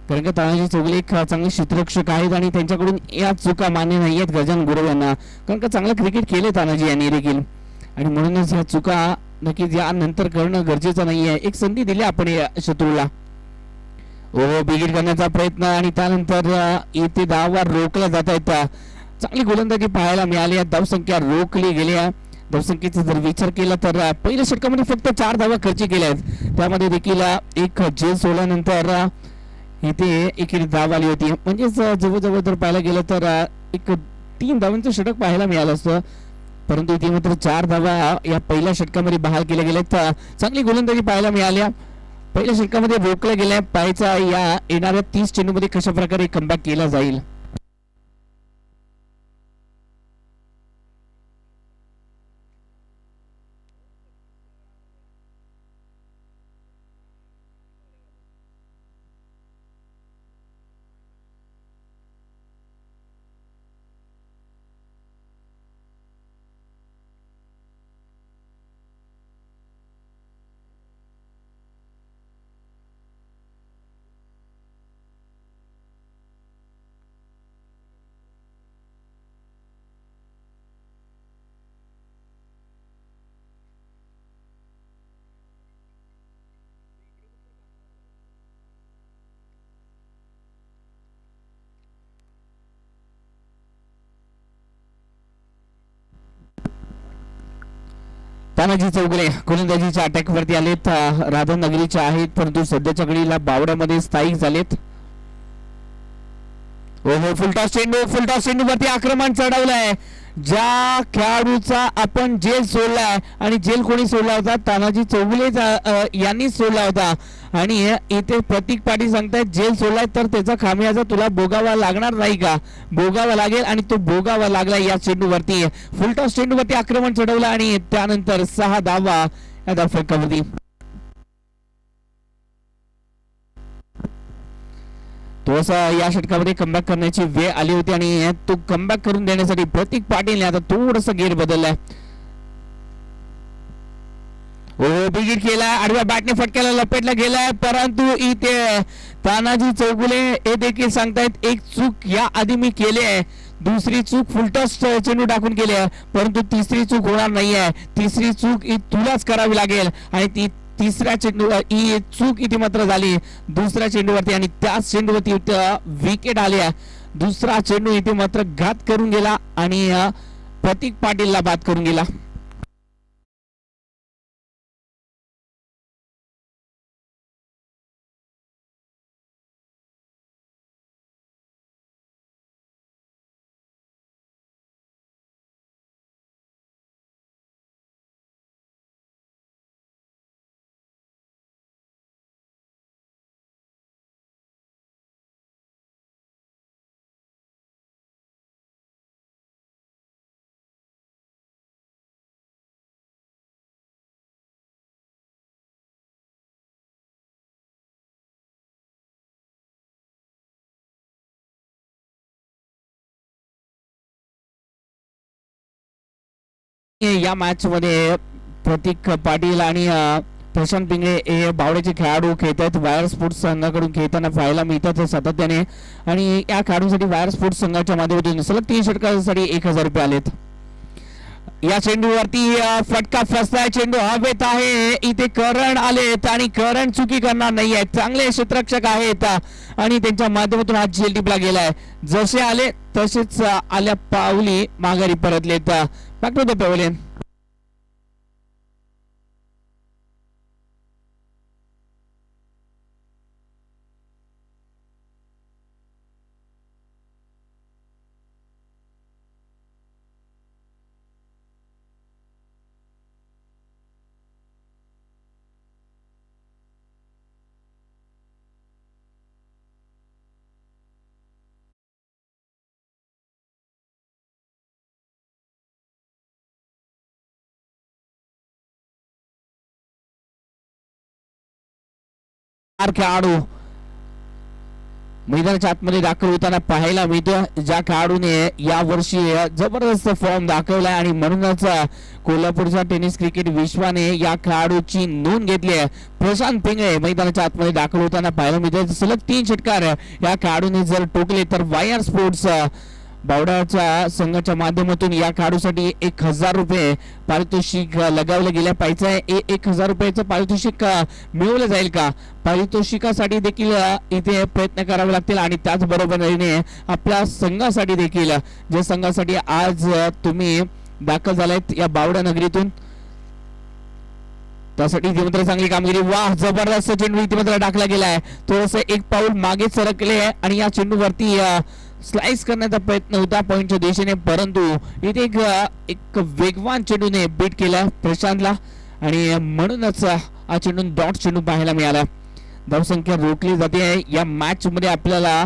A: कारण का तानाजी चौगुले एक चांगले क्षेत्ररक्षक आहेत आणि त्यांच्याकडून या चुका मान्य नाही आहेत गजानन गुरव यांना, कारण का चांगलं क्रिकेट केले तानाजी यांनी देखील आणि म्हणूनच ह्या चुका नक्कीच यानंतर करणं गरजेचं नाहीये. एक संधी दिली आपण या शत्रूला. ओ बिगिट करण्याचा प्रयत्न आणि त्यानंतर इथे धावा रोखल्या जात आहेत. चांगली गोलंदाजी पाहायला मिळाली, धावसंख्या रोखली गेल्या. धावसंख्येचा जर विचार केला तर पहिल्या षटकामध्ये फक्त 4 धावा खर्च केल्या आहेत, त्यामध्ये देखील एक झेल सोडल्यानंतर इथे एकेरी धाव आली होती. म्हणजेच जवळजवळ जर पाहायला गेलं तर एक 3 धावांचं षटक पाहायला मिळालं असतं, परंतु इथे मात्र 4 धावा या पहिल्या षटकामध्ये बहाल केल्या गेल्या. चांगली गोलंदाजी पाहायला मिळाल्या, पहिल्या षटकामध्ये रोखल्या गेल्या. पाहायचा या येणाऱ्या 30 चेंडूमध्ये कशा प्रकारे कमबॅक केला जाईल. तानाजी चौगुले गोलंदाजीच्या अटॅक वरती आलेत, राधानगरीचे आहेत, परंतु सध्याच्या घडीला बावड्यामध्ये स्थायिक झालेत. ओहो फुलटॉस चेंडू वरती आक्रमण चढवलंय. ज्या खेळाडूचा आपण जेल सोडलाय आणि जेल कोणी सोडला होता, तानाजी चौगुले यांनी सोडला होता आणि इथे प्रतीक पाटील सांगतायत जेल सोडलाय तर त्याचा खामियाजा तुला भोगावा लागणार नाही का, भोगावा लागेल आणि तो भोगावा लागला. या चेंडूवरती फुलटॉस चेंडूवरती आक्रमण चढवलं आणि त्यानंतर 6 धावा या धावफलकावरती. थोडासा या षटकामध्ये कमबॅक करण्याची वेळ आली होती आणि तो कमबॅक करून देण्यासाठी प्रतीक पाटीलने आता थोडंसं गेअर बदललाय. बिगिट केला, आडव्या बॅटने फटक्याला लपेटला गेलाय, परंतु इथे तानाजी चौगुले हे देखील सांगतायत एक चूक या आधी मी केली आहे, दुसरी चूक फुलटॉस चेंडू टाकून केली आहे, परंतु तिसरी चूक होणार नाही आहे. तिसरी चूक ही तुलाच करावी लागेल आणि ती तिसऱ्या चेंडू ही चूक इथे मात्र झाली दुसऱ्या चेंडूवरती आणि त्याच चेंडूवरती विकेट आल्या. दुसरा चेंडू इथे मात्र घात करून गेला आणि प्रतीक पाटीलला बाद करून गेला. या मॅच मध्ये प्रतीक पाटील आणि प्रशांत पिंगळे हे बावड्याचे खेळाडू खेळतात. वायर स्पोर्ट्स संघाकडून खेळताना पाहायला मिळतात सातत्याने आणि या खेळाडूंसाठी वायर स्पोर्ट्स संघाच्या माध्यमातून सलग 3 षटकांसाठी 1000 रुपये आलेत. या चेंडूवरती फटका फसलाय, चेंडू हवेत आहे, इथे करण आलेत आणि करण चुकी करणार नाही आहेत, चांगले क्षेत्ररक्षक आहेत आणि त्यांच्या माध्यमातून हा झेल टिपला गेलाय. जसे आले तसेच आल्या पावली माघारी परतलेत. Back to the pavilion. खेळाडू मैदानाच्या आतमध्ये दाखल होताना पाहायला मिळतो, ज्या खेळाडूने या वर्षी जबरदस्त फॉर्म दाखवलाय आणि म्हणूनच कोल्हापूरच्या टेनिस क्रिकेट विश्वाने या खेळाडूची नोंद घेतली आहे. प्रशांत पिंगळे मैदानाच्या आतमध्ये दाखल होताना पाहायला मिळते. सलग 3 षटकार या खेळाडूने जर टोकले तर वायर स्पोर्ट्स बावडाच्या संघाच्या माध्यमातून या खेळाडूसाठी 1000 रुपये पारितोषिक लगावलं गेलं पाहिजे. 1000 रुपयाचं पारितोषिक मिळवलं जाईल का? पारितोषिकासाठी देखील इथे प्रयत्न करावे लागतील आणि त्याचबरोबरीने आपल्या संघासाठी देखील, ज्या संघासाठी आज तुम्ही दाखल झालायत या बावडा नगरीतून, त्यासाठी इथे मात्र चांगली कामगिरी. वाह, जबरदस्त चेंडू इथे मात्र टाकला गेलाय. थोडस एक पाऊल मागे सरकले आणि या चेंडूवरती स्लाइस करण्याचा प्रयत्न होता पॉइंटच्या दिशेने, परंतु इथे एक वेगवान चेंडूने बीट केला प्रशांतला आणि म्हणूनच हा चेंडू डॉट चेंडू पाहायला मिळाला. धावसंख्या रोखली जाते. या मॅच मध्ये आपल्याला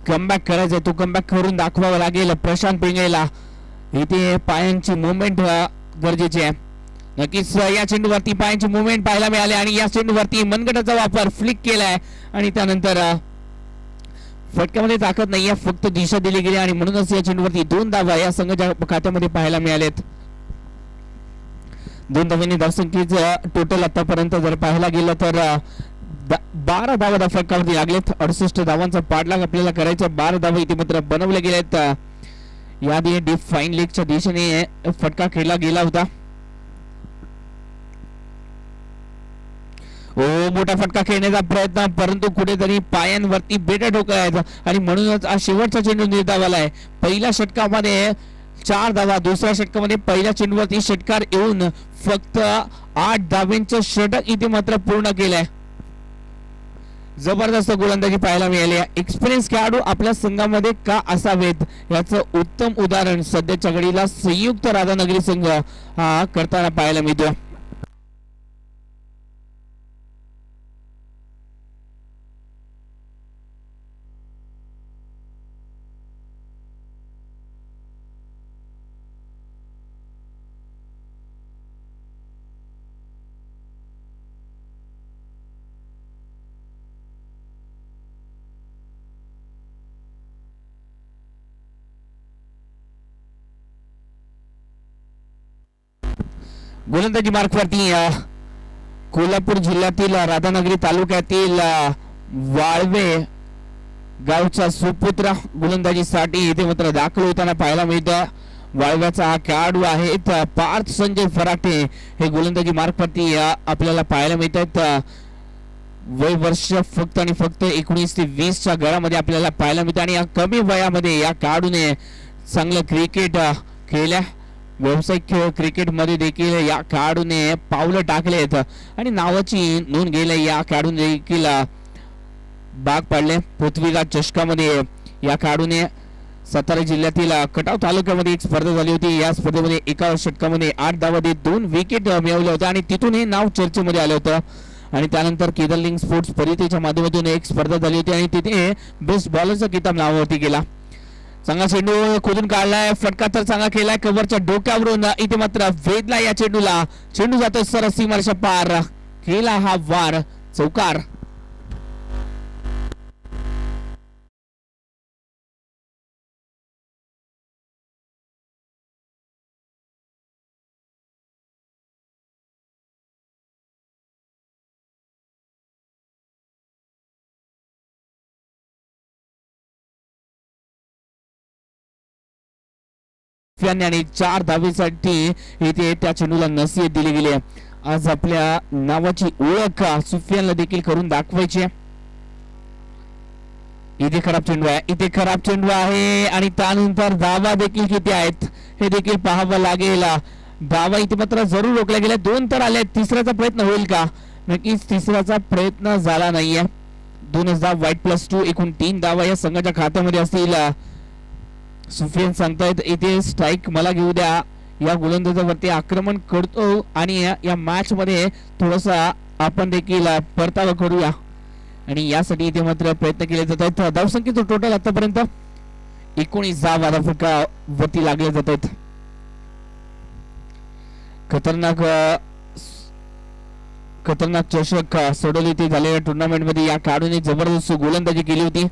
A: कमबॅक करायचा, तो कमबॅक करून दाखवावा लागेल प्रशांत पिंगळेला. इथे पायांची मुवमेंट गरजेची आहे. नक्कीच या चेंडूवरती पायांची मुवमेंट पाहायला मिळाली आणि या चेंडूवरती मनगटाचा वापर फ्लिक केलाय आणि त्यानंतर फटक्यामध्ये ताकद नाहीये, फक्त दिशा दिली गेली आणि म्हणूनच या चेंडूवरती 2 धावा या संघाच्या खात्यामध्ये पाहायला मिळालेत. 2 धावांनी धावसंख्येचं टोटल आतापर्यंत जर पाहायला गेलं तर 12 धावा फटकावरती लागलेत. 68 धावांचा पाठलाग आपल्याला करायचा. 12 धावा इथे मात्र बनवल्या गेल्यात. याआधी डीप फाईन लेगच्या दिशेने फटका खेळला गेला होता. मोठा फटका खेळण्याचा प्रयत्न, परंतु कुठेतरी पायांवरती बेटा ठोकायचा आणि म्हणूनच हा शेवटचा चेंडू निर्धावला आहे. पहिल्या षटकामध्ये 4 धावा, दुसऱ्या षटकामध्ये पहिल्या चेंडूवरती षटकार येऊन फक्त 8 धावांचं षटक इथे मात्र पूर्ण केलंय. जबरदस्त गोलंदाजी पाहायला मिळाली. एक्सपिरियन्स खेळाडू आपल्या संघामध्ये का असावेत याचं उत्तम उदाहरण सध्याच्या घडीला संयुक्त राधानगरी संघ हा करताना पाहायला मिळतो. गोलंदाजी मार्कवरती कोल्हापूर जिल्ह्यातील राधानगरी तालुक्यातील वाळवे गावचा सुपुत्र गोलंदाजीसाठी इथे मात्र दाखल होताना पाहायला मिळतं. वाळव्याचा हा खेळाडू आहे पार्थ संजय फराटे. हे गोलंदाजी मार्कवरती आपल्याला पाहायला मिळतात. वय वर्ष फक्त आणि फक्त 19 ते 20 च्या घरामध्ये आपल्याला पाहायला मिळतं आणि या कमी वयामध्ये या खेळाडूने चांगलं क्रिकेट खेळल्या. व्यावसायिक क्रिकेट मध्ये देखील या खेळाडूने पावलं टाकलेत आणि नावाची नोंद गेली. या खेळाडूने देखील भाग पाडले. पृथ्वीराज चषकामध्ये या खेळाडूने सातारा जिल्ह्यातील खटाव तालुक्यामध्ये एक स्पर्धा झाली होती. या स्पर्धेमध्ये एका षटकामध्ये 8 धावांमध्ये 2 विकेट मिळवल्या होत्या आणि तिथून हे नाव चर्चेमध्ये आलं होतं. आणि त्यानंतर केदारलिंग स्पोर्ट्स परितेच्या माध्यमातून एक स्पर्धा झाली होती आणि तिथे बेस्ट बॉलरचा किताब नावावरती गेला. चांगला चेंडू खोदून काढलाय. फटका तर चांगला केलाय कव्हरच्या डोक्यावरून. इथे मात्र वेधला या चेंडूला. चेंडू जातो सरळ सीमारेषा पार. केला हा वार चौकार. आणि 4 धावेसाठी इथे त्या चेंडूला नसीहत दिली गेली. आज आपल्या नावाची ओळख सुफियानला देखील करून दाखवायची. इथे खराब चेंडू आहे. इथे खराब चेंडू आहे आणि त्यानंतर धावा देखील किती आहेत हे देखील पाहावं लागेल. धावा इथे मात्र जरूर रोखल्या गेल्या. 2 तर आले. तिसऱ्याचा प्रयत्न होईल का? नक्कीच तिसऱ्याचा प्रयत्न झाला नाहीये. 2 धावा वाईट +2 एकूण 3 धावा या संघाच्या खात्यामध्ये असतील. सुफियान सांगतायत इथे स्ट्राईक मला घेऊ द्या. या गोलंदाजावरती आक्रमण करतो आणि या मॅच मध्ये थोडासा आपण देखील परतावा करूया आणि यासाठी इथे मात्र प्रयत्न केले जात आहेत. धावसंख्येचं टोटल आतापर्यंत 19 धावा वरती लागले जात आहेत. खतरनाक खतरनाक चषक सोडवली होती झालेल्या टुर्नामेंट मध्ये या खेळाडूने जबरदस्त गोलंदाजी केली होती.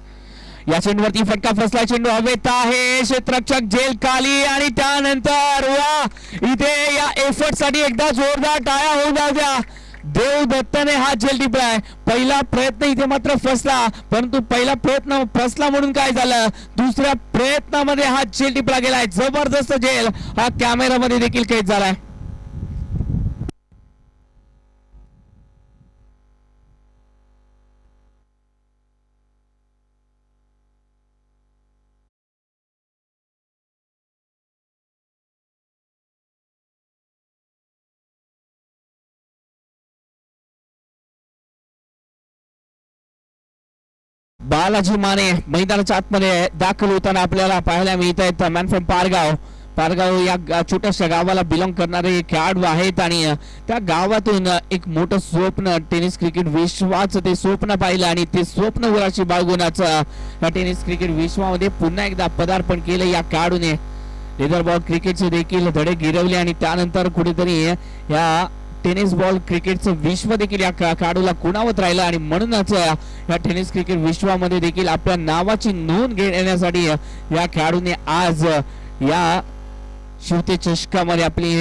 A: या चेंडूवरती फटका फसला, चेंडू हवेत आहे, क्षेत्ररक्षक झेल खाली आणि त्यानंतर वा इथे या एफर्ट साठी एकदा जोरदार टाळ्या होऊन जाऊ द्या. देवदत्तने हा झेल टिपलाय. पहिला प्रयत्न इथे मात्र फसला, परंतु पहिला प्रयत्न फसला म्हणून काय झालं, दुसऱ्या प्रयत्नामध्ये हा झेल टिपला गेलाय. जबरदस्त झेल हा कॅमेरामध्ये देखील कैद झालाय. बालाजी माने मैदानाच्या आतमध्ये दाखल होताना आपल्याला पाहायला मिळत आहेत. मॅन फ्रॉम पारगाव या छोट्याशा गावाला बिलॉंग करणारे खेळाडू आहेत आणि त्या गावातून एक मोठं स्वप्न, टेनिस क्रिकेट विश्वाचं ते स्वप्न पाहिलं आणि ते स्वप्न उराशी बाळगूनचं या टेनिस क्रिकेट विश्वामध्ये पुन्हा एकदा पदार्पण केलं. या खेळाडूने लेदर बॉल क्रिकेटचे देखील धडे गिरवले आणि त्यानंतर कुठेतरी या टेनिस बॉल क्रिकेटचं विश्व देखील या खेळाडूला खुणावत राहिलं आणि म्हणूनच या टेनिस क्रिकेट विश्वामध्ये देखील आपल्या नावाची नोंद घेण्यासाठी या खेळाडूने आज या शिवते चषकामध्ये आपली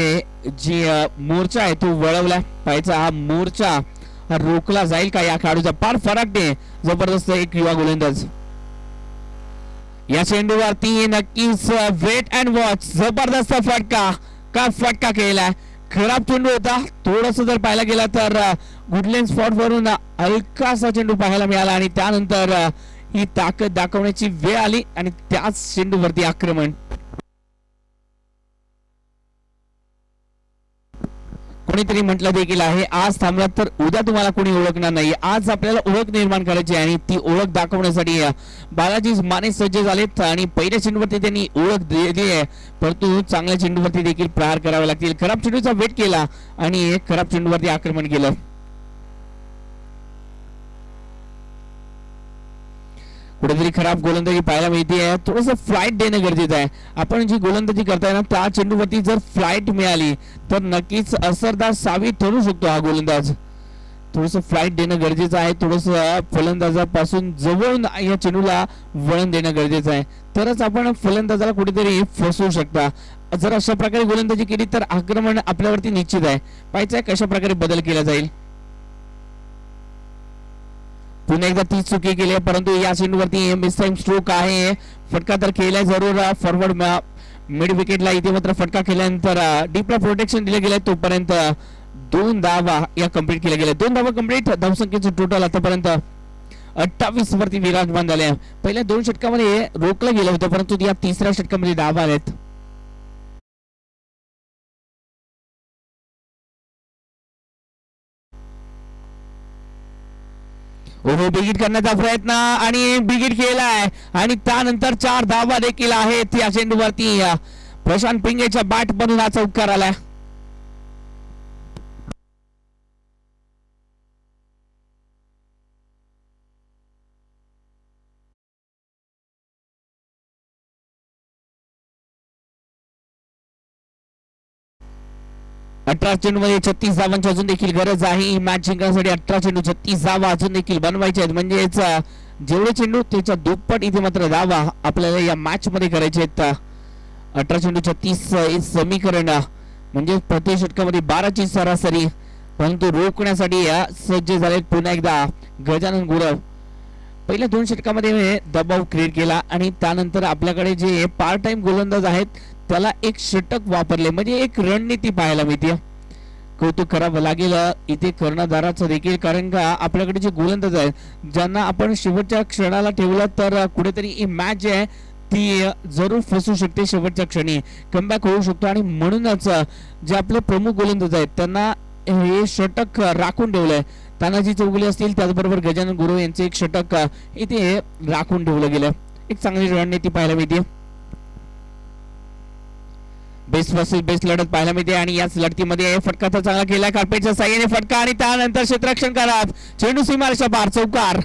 A: जी मोर्चा आहे तो वळवला पाहिजे. हा मोर्चा रोखला जाईल का या खेळाडूचा फार फरक नाही. जबरदस्त एक युवा गोलंदाज या चेंडूवरती नक्कीच वेट अँड वॉच. जबरदस्त फटका केलाय. खराब चेंडू होता, थोडस जर पाहायला गेला तर गुडलँड स्पॉट वरून हलकासा चेंडू पाहायला मिळाला आणि त्यानंतर ही ताकद दाखवण्याची वेळ आली आणि त्याच चेंडूवरती आक्रमण. कोणीतरी म्हटलं देखील आहे, आज थांबलात तर उद्या तुम्हाला कोणी ओळखणार नाही. आज आपल्याला ओळख निर्माण करायची आणि ती ओळख दाखवण्यासाठी बालाजी माने सज्ज झालेत आणि पहिल्या चेंडूवरती त्यांनी ओळख दिली आहे, परंतु चांगल्या चेंडूवरती देखील प्रहार करावे लागतील. खराब चेंडूचा वेट केला आणि खराब चेंडूवरती आक्रमण केलं. कुठेतरी खराब गोलंदाजी पाहायला मिळते. थोडस फ्लाइट देणं गरजेचं आहे. आपण जी गोलंदाजी करताय ना त्या चेंडूवरती जर फ्लाइट मिळाली तर नक्कीच असरदार साबित ठरू शकतो हा गोलंदाज. थोडस फ्लाइट देणं गरजेचं आहे. थोडस फलंदाजापासून जवळून या चेंडूला वळण देणं गरजेचं आहे, तरच आपण फलंदाजाला कुठेतरी फसवू शकता. जर अशा प्रकारे गोलंदाजी केली तर आक्रमण आपल्यावरती निश्चित आहे. पाहायचं कशा प्रकारे बदल केला जाईल. पुन्हा एकदा तीच चुकी केली, परंतु या चेंडूवरती मिस टाइम स्ट्रोक आहे. फटका तर केलाय जरूर. फॉरवर्ड मिड विकेटला इथे मात्र फटका केल्यानंतर डीपला प्रोटेक्शन दिले गेले. तोपर्यंत 2 धावा या कंप्लीट केल्या गेल्या. 2 धावा कंप्लीट. धावसंख्येचं टोटल आतापर्यंत 28 वरती विराजमान झाले. पहिल्या 2 षटकामध्ये रोखलं गेलं होतं, परंतु या तिसऱ्या षटकामध्ये धावा आल्यात. बिगिट करण्याचा प्रयत्न आणि बिगिट केलाय आणि त्यानंतर 4 धावा देखील आहेत या चेंडूवरती. प्रशांत पिंगेच्या बॅट मधून हा चौकार आलाय. अठरा चेंडू मध्ये 36 धावांची अजून देखील गरज आहे. मॅच जिंकण्यासाठी 18 चेंडू 36 धावा अजून देखील बनवायचे आहेत. म्हणजेच जेवढे चेंडू त्याच्या दुप्पट इथे मात्र धावा आपल्याला या मॅच मध्ये करायचे आहेत. 18 चेंडू 36 समीकरण म्हणजे प्रति षटकामध्ये 12 ची सरासरी, परंतु रोखण्यासाठी सज्ज झालेत पुन्हा एकदा गजानन गुरव. पहिल्या 2 षटकामध्ये दबाव क्रिएट केला आणि त्यानंतर आपल्याकडे जे पार्ट टाइम गोलंदाज आहेत त्याला एक षटक वापरले, म्हणजे एक रणनीती पाहायला मिळते. कौतुक करावं लागेल इथे कर्णधाराचं देखील, कारण का आपल्याकडे जे गोलंदाज आहेत ज्यांना आपण शेवटच्या क्षणाला ठेवलं तर कुठेतरी ही मॅच आहे ती जरूर फसू शकते. शेवटच्या क्षणी कमबॅक होऊ शकतो आणि म्हणूनच जे आपले प्रमुख गोलंदाज आहेत त्यांना हे षटक राखून ठेवलंय. तानाजी चौगुले असतील, त्याचबरोबर गजानन गुरव यांचे एक षटक इथे राखून ठेवलं गेलं. एक चांगली रणनीती पाहायला मिळते. बेस्ट वर्सेस बेस्ट लढत पाहायला मिळते आणि याच लढतीमध्ये फटका तर चांगला केला कार्पेटच्या साह्याने फटका आणि त्यानंतर क्षेत्ररक्षण खराब. चेंडू सीमारेषा पार, चौकार.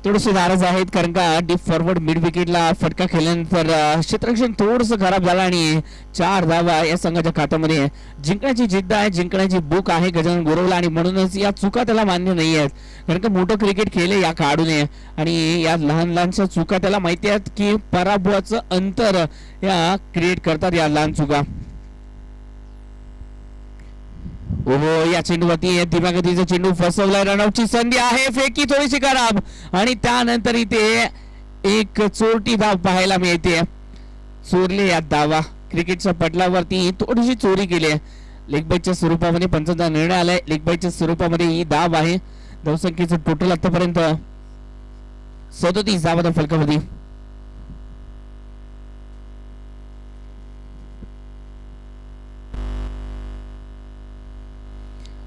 A: थोडेसे नाराज आहेत कारण का डीप फॉरवर्ड मिड विकेटला फटका खेळल्यानंतर क्षेत्ररक्षण थोडंसं खराब झालं आणि 4 धावा या संघाच्या खात्यामध्ये. जिंकण्याची जिद्द आहे, जिंकण्याची भूक आहे गजानन गुरवला आणि म्हणूनच या चुका त्याला मान्य नाही आहेत. कारण का मोठं क्रिकेट खेळले या खेळाडूने आणि या लहान लहानशा चुका त्याला माहिती आहेत की पराभवाचं अंतर या क्रिएट करतात या लहान चुका. ओहो, या चेंडूवरती दिमागतीचा चेंडू फसवलाय. रनआउटची संधी आहे, फेकी थोडीशी खराब आणि त्यानंतर इथे एक चोरटी धाव पाहायला मिळते. चोरले या धावा, क्रिकेटच्या पटलावरती थोडीशी चोरी केली. लेग बाईटच्या स्वरूपामध्ये पंचांचा निर्णय आलाय. लेग बाईटच्या स्वरूपामध्ये ही धाव आहे. धावसंख्येचं टोटल आतापर्यंत 37 धावा फलकावरती.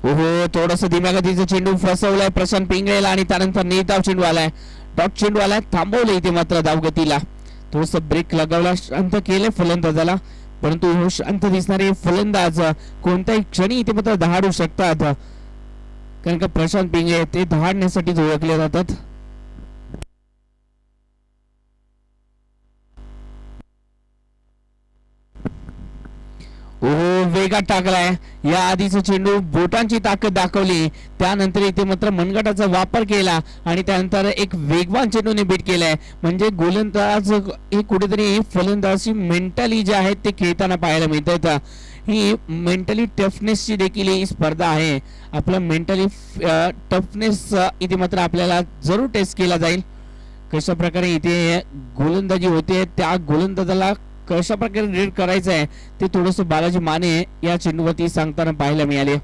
A: ओहो, थोडस दिमागतीचा चेंडू फसवलाय प्रशांत पिंगळेला आणि त्यानंतर निर्धाव चेंडू आलाय. डॉट चेंडू आलाय, थांबवलं इथे मात्र धावगतीला. थोडस ब्रेक लगावला, शांत केले फलंदाजाला. परंतु शांत दिसणारे फलंदाज कोणत्याही क्षणी इथे मात्र दहाडू शकतात. कारण का प्रशांत पिंगळे ते दहाडण्यासाठी ओळखले जातात. ओहो, वेगात टाकलाय. या आधीचा चेंडू बोटांची ताकद दाखवली, त्यानंतर इथे मात्र मनगटाचा वापर केला आणि त्यानंतर एक वेगवान चेंडूने बीट केलाय. म्हणजे गोलंदाज हे कुठेतरी फलंदाजी मेंटली जे आहेत ते खेळताना पाहायला मिळतात. ही मेंटली टफनेसची देखील ही स्पर्धा आहे. आपला मेंटली टफनेस इथे मात्र आपल्याला जरूर टेस्ट केला जाईल. कशा प्रकारे इथे गोलंदाजी होते, त्या गोलंदाजाला कशा प्रकारे रीड करायचं आहे ते थोडस बालाजी माने या चेंडूवरती सांगताना पाहायला मिळाले.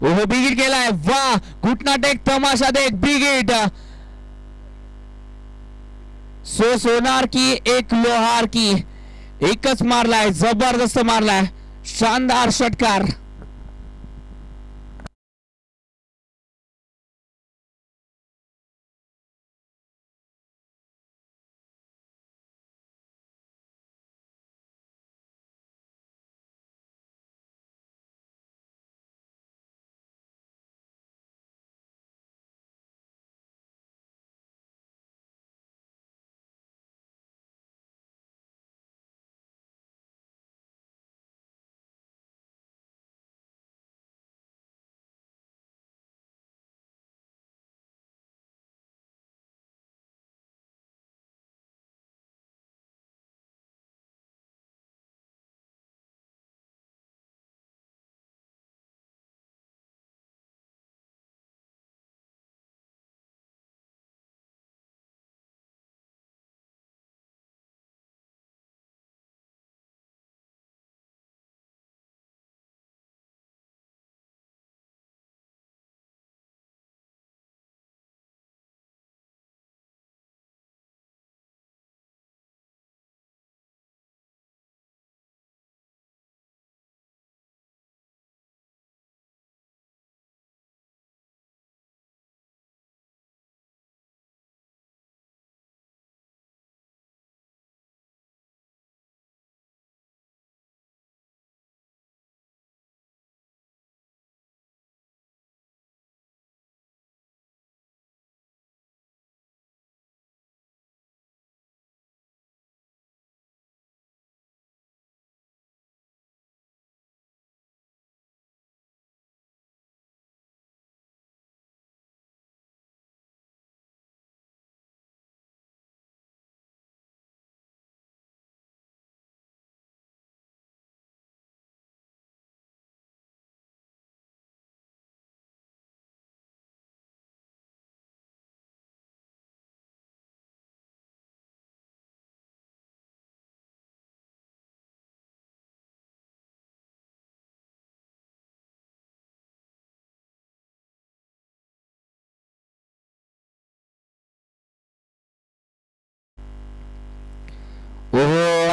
A: ओहो, बिग हिट केलाय. वा, घुटना टेक, तमाशा देख, बिग हिट. सो सोनार की एक लोहार की, एकच मारलाय, जबरदस्त मारलाय, शानदार षटकार.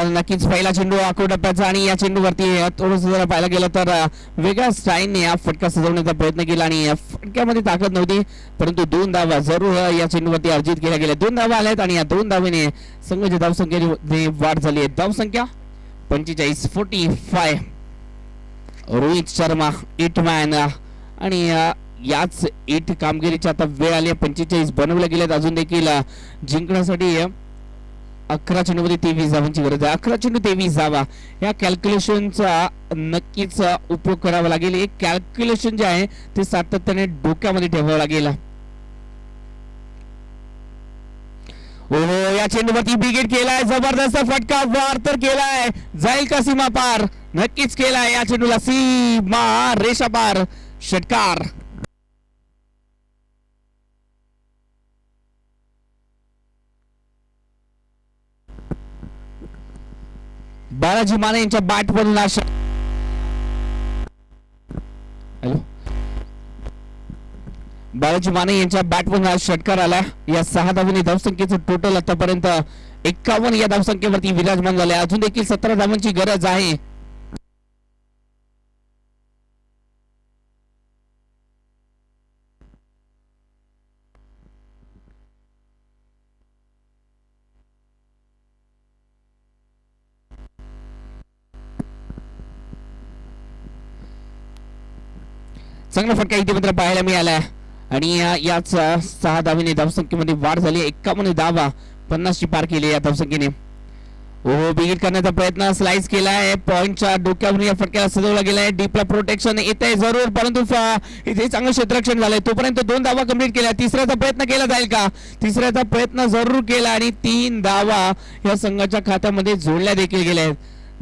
A: नक्कीच पहिला चेंडू आखो टप्प्याचा आणि या चेंडूवरती थोडस जर पाहायला गेलं तर वेगळ्या स्टाईलने हा फटका सजवण्याचा प्रयत्न केला आणि फटक्यामध्ये ताकद नव्हती, परंतु 2 धावा जरूर या चेंडूवरती अर्जित केल्या गेल्या. 2 धावा आल्यात आणि या 2 धावेने संघाच्या धावसंख्येने वाढ झाली आहे. धावसंख्या 45-45. रोहित शर्मा 8 मॅन आणि याच एट कामगिरीची आता वेळ आली आहे. 45 बनवल्या गेल्यात. अजून देखील जिंकण्यासाठी 11 चेंडूमध्ये 23 धावांची गरज आहे. 11 चेंडू 23 धावा या कॅल्क्युलेशनचा नक्कीच उपयोग करावा लागेल. एक कॅल्क्युलेशन जे आहे ते सातत्याने डोक्यामध्ये ठेवावं लागेल. ओहो, या चेंडूवरती बिगेट केलाय. जबरदस्त फटका वार तर केलाय. जाईल का सीमा पार? नक्कीच केलाय. या चेंडूला सीमा रेषा पार षटकार. बालाजी माने यांच्या बॅट मधून हॅलो, बालाजी माने यांच्या बॅट मधून आज षटकार आला. या 6 धावांनी धावसंख्येचं टोटल आतापर्यंत 51 या धावसंख्येवरती विराजमान झाले. अजून देखील 17 धावांची गरज आहे. चांगला फटका इथे मात्र पाहायला मिळाला आणि याच 6 धावांनी धावसंख्येमध्ये वाढ झाली. 51 धावा 50 ची पार केली या धावसंख्येने. ओहो, बिगिट करण्याचा प्रयत्न स्लाइस केलाय. पॉइंटच्या डोक्यावरून या फटक्याला सजवला गेलाय. डीपला प्रोटेक्शन येत आहे जरूर, परंतु इथे चांगलं क्षेत्ररक्षण झालंय. तोपर्यंत 2 धावा कंप्लीट केल्या. तिसऱ्याचा प्रयत्न केला जाईल का? तिसऱ्याचा प्रयत्न जरूर केला आणि 3 धावा या संघाच्या खात्यामध्ये जोडल्या देखील गेल्या.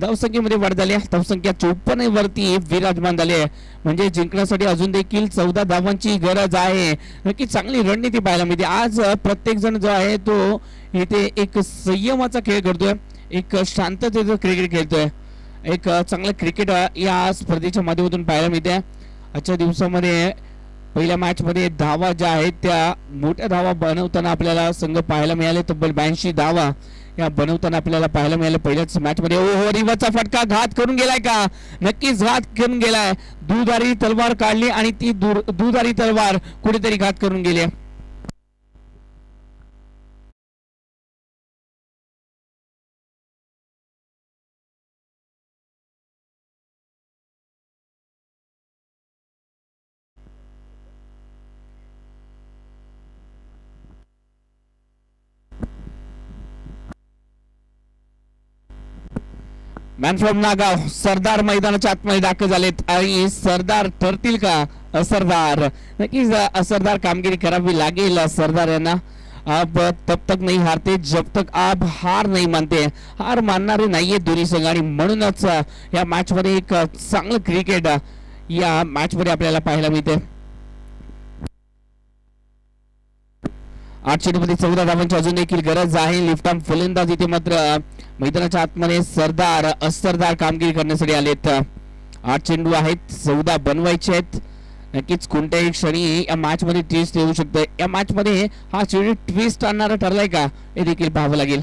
A: धावसंख्येमध्ये वाढ झाली. धावसंख्या 54 वरती विराजमान झाली आहे. म्हणजे जिंकण्यासाठी अजून देखील 14 धावांची गरज आहे. नक्की चांगली रणनीती पाहायला मिळते. आज प्रत्येक जण जो आहे तो इथे एक संयमाचा खेळ करतोय, एक शांततेचं क्रिकेट खेळतोय. एक चांगलं क्रिकेट या स्पर्धेच्या माध्यमातून पाहायला मिळते. आजच्या दिवसामध्ये पहिल्या मॅच मध्ये धावा ज्या आहेत त्या मोठ्या धावा बनवताना आपल्याला संघ पाहायला मिळाले. तब्बल 82 धावा या बनवताना आपल्याला पाहायला मिळालं पहिल्याच मॅच मध्ये. ओहो, रिव्हरचा फटका घात करून गेलाय का? नक्कीच घात करून गेलाय. दुधारी तलवार काढली आणि ती दुधारी तलवार कुठेतरी घात करून गेली. मॅन फ्रॉम नागाव सरदार मैदानाच्या आतमध्ये दाखल झालेत आणि सरदार ठरतील का असरदार? नक्कीच असरदार कामगिरी करावी लागेल सरदार यांना. अब तब तक नहीं हारते जब तक आप हार नहीं मानते. हार मानणारे नाहीये दोन्ही संघ आणि म्हणूनच या मॅच मध्ये एक चांगलं क्रिकेट या मॅच मध्ये आपल्याला पाहायला मिळते. 8 चेंडूमध्ये 14 धावांची अजून देखील गरज आहे. लिफ्ट ऑन फलंदाज इथे मात्र मैदानाच्या आतमध्ये सरदार असरदार कामगिरी करण्यासाठी आलेत. 8 चेंडू आहेत, 14 बनवायचे आहेत. नक्कीच कोणत्याही क्षणी या मॅच मध्ये ट्विस्ट येऊ शकते. या मॅच मध्ये हा चेंडू ट्विस्ट आणणारा ठरलाय का हे देखील पाहावं लागेल.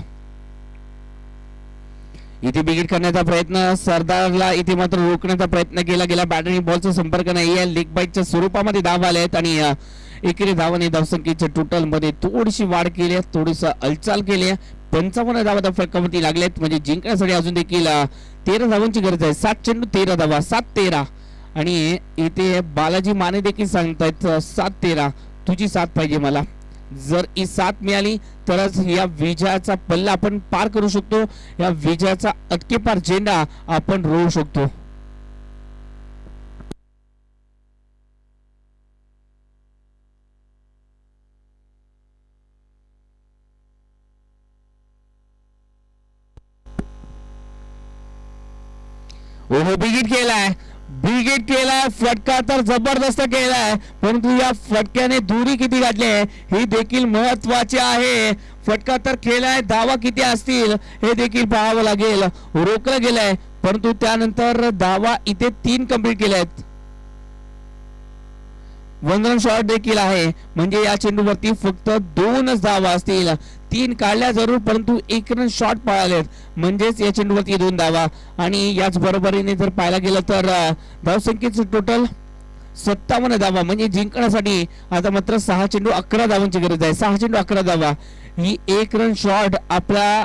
A: इथे बिगिट करण्याचा प्रयत्न सरदारला इथे मात्र रोखण्याचा प्रयत्न केला गेला. बॅटरी बॉलचा संपर्क नाही आहे. लेग बाईटच्या स्वरूपामध्ये धावा आल्या आहेत आणि एकेरी धावाने धावसंख्येच्या टोटल मध्ये थोडीशी वाढ केली आहे, थोडीशी हालचाल केली आहे. 55 धावा त्या फटकावरती लागल्यात. म्हणजे जिंकण्यासाठी अजून देखील 13 धावांची गरज आहे. 7 चेंडू 13 धावा, 7-13 आणि इथे बालाजी माने देखील सांगतायत 7-13 तुझी साथ पाहिजे मला. जर ही साथ मिळाली तरच या विजयाचा पल्ला आपण पार करू शकतो. या विजयाचा अटकेपार झेंडा आपण रोवू शकतो. ओहो, बिगिट केलाय. फटका तर जबरदस्त केलाय, परंतु या फटक्याने दुरी किती गाठली आहे ही देखील महत्वाचे आहे. फटका तर केलाय, धावा किती असतील हे देखील पाहावं लागेल. रोखलं गेलंय परंतु त्यानंतर धावा इथे 3 कंप्लीट केल्या आहेत. 1 रन शॉट देखील आहे. म्हणजे या चेंडूवरती फक्त 2च धावा असतील. 3 काढल्या जरूर परंतु 1 रन शॉट पळालेत. म्हणजेच या चेंडूवरती 2 धावा आणि याच बरोबरीने जर पाहायला गेलं तर धावसंख्येचं टोटल 57 धावा. म्हणजे जिंकण्यासाठी आता मात्र 6 चेंडू 11 धावांची गरज आहे. 6 चेंडू 11 धावा ही 1 रन शॉट आपला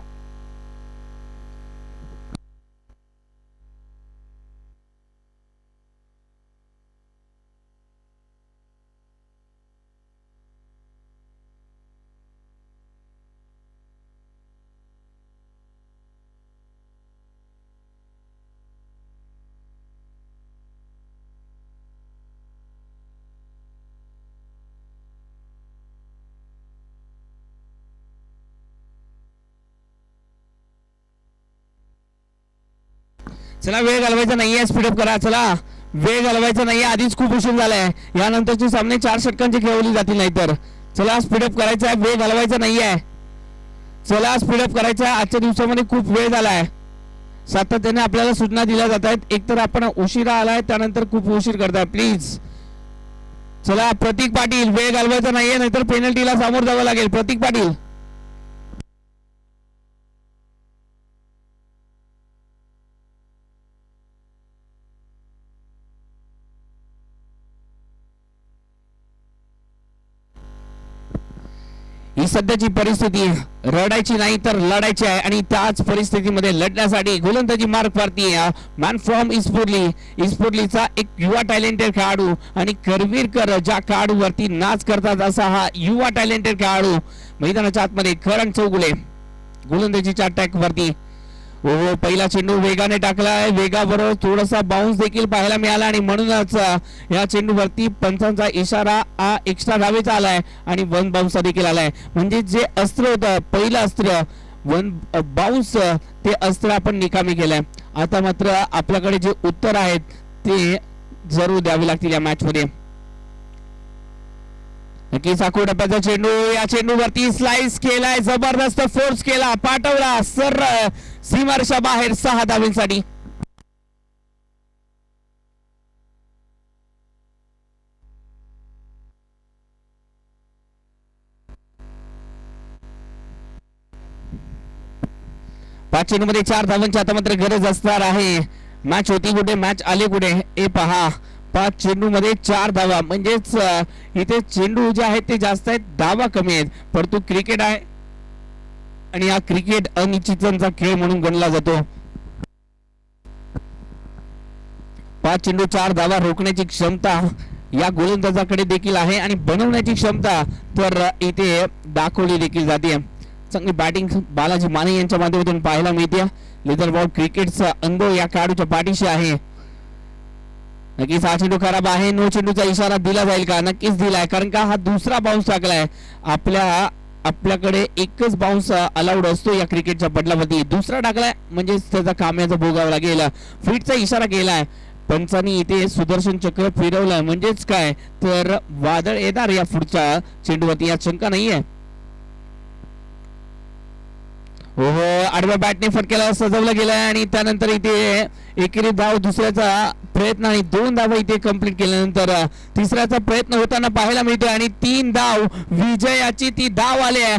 A: चला वेळ घालवायचा नाहीये, स्पीडअप करा. चला वेळ घालवायचा नाहीये, आधीच खूप उशीर झालाय. यानंतरचे सामने 4 षटकांचे खेळवले जातील नाहीतर. चला स्पीडअप करायचा आहे, वेळ घालवायचा नाहीये. चला स्पीडअप करायचा. आजच्या दिवसामध्ये खूप वेळ झालाय. सातत्याने आपल्याला सूचना दिल्या जात आहेत. एकतर आपण उशिरा आलाय, त्यानंतर खूप उशीर करताय. प्लीज चला प्रतीक पाटील, वेळ घालवायचा नाहीये नाहीतर पेनल्टीला सामोर जावं लागेल. प्रतीक पाटील. ही सध्याची परिस्थिती रडायची नाही तर लढायची आहे आणि त्याच परिस्थितीमध्ये लढण्यासाठी गोलंदाजी मार्ग पारती मॅन फ्रॉम इस्पोर्टलीचा एक युवा टॅलेंटेड खेळाडू आणि करवीरकर ज्या खेळाडूवरती नाच करतात असा हा युवा टॅलेंटेड खेळाडू मैदानाच्या आतमध्ये करण चौगुले गोलंदाजीच्या अटॅक वरती. हो पहिला चेंडू वेगाने टाकलाय, वेगाबरोबर थोडासा बाउन्स देखील पाहायला मिळाला आणि म्हणूनच या चेंडूवरती पंचांचा इशारा एक्स्ट्रा धावेचा आलाय आणि वन बाउन्स देखील आलाय. म्हणजे जे अस्त्र होतं पहिलं अस्त्र वन बाउन्स ते अस्त्र आपण निकामी केलंय. आता मात्र आपल्याकडे जे उत्तर आहेत ते जरूर द्यावे लागतील या मॅच मध्ये. नक्कीच आखो टप्प्याचा चेंडू, या चेंडूवरती स्लाइस केलाय, जबरदस्त फोर्स केला, पाठवला सरळ सीमारेषा बाहेर 6 धावांसाठी. पाच चेंडू मध्ये 4 धावांची आता मात्र गरज असणार आहे. मॅच होती कुठे, मॅच आले कुठे हे पहा. 5 चेंडू मध्ये 4 धावा, म्हणजेच इथे चेंडू जे आहेत ते जास्त आहेत, धावा कमी आहेत. परंतु क्रिकेट आहे आणि हा क्रिकेट अनिश्चितचा खेळ म्हणून गणला जातो. 5 चेंडू 4 धावा रोखण्याची क्षमता या गोलंदाजाकडे देखील आहे आणि बनवण्याची क्षमता तर इथे दाखवली देखील जाते. चांगली बॅटिंग बालाजी माने यांच्या माध्यमातून पाहायला मिळते. लेदर बॉल क्रिकेटचा अनुभव या खेळाडूच्या पाठीशी आहे. नक्कीच हा चेंडू खराब आहे, नो चेंडूचा इशारा दिला जाईल का? नक्कीच दिलाय, कारण का हा दुसरा बाउन्स टाकलाय. आपल्याकडे एकच बाउन्स अलाउड असतो या क्रिकेटच्या पटलावरती, दुसरा टाकलाय म्हणजे त्याचा काम्याचा भोगावा लागेल. फिटचा इशारा केलाय पंचांनी, इथे सुदर्शन चक्र फिरवलंय, म्हणजेच काय तर वादळ येणार या पुढच्या चेंडूवरती, यात शंका नाहीये. हो आडव्या बॅटने फटक्याला सजवलं गेलंय आणि त्यानंतर इथे एकेरी धाव दुसऱ्याचा प्रयत्न आणि 2 धावा इथे कंप्लीट केल्यानंतर तिसऱ्याचा प्रयत्न होताना पाहायला मिळतोय आणि 3 धाव विजयाची ती धाव आली आहे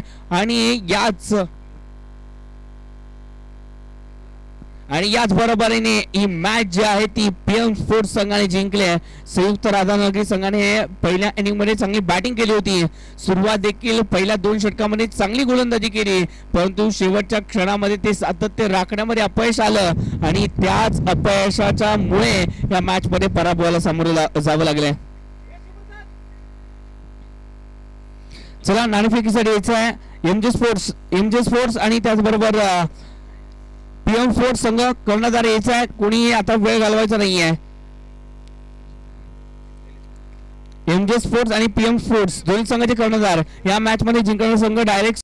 A: आणि याच बरोबरीने ही मॅच जी आहे ती पीएम स्पोर्ट्स संघाने जिंकली आहे. संयुक्त राधानगरी संघाने पहिल्या इनिंग मध्ये चांगली बॅटिंग केली होती. सुरुवात देखील पहिल्या 2 षटकामध्ये चांगली गोलंदाजी केली, परंतु शेवटच्या क्षणामध्ये ते सातत्य राखण्यामध्ये अपयश आलं आणि त्याच अपयशाच्या मुळे या मॅच मध्ये पराभवाला सामोरं जावं लागले. चला नाणेफेकीसाठी यायचं आहे एमजे स्पोर्ट्स आणि त्याचबरोबर पीएम स्पोर्ट्स संघ कर्णधार यायचा आहे. कोणी आता वेळ घालवायचा नाहीये. एमजे स्पोर्ट्स आणि पीएम स्पोर्ट्स दोन्ही संघाचे कर्णधार या मॅच मध्ये जिंकणारा संघ डायरेक्ट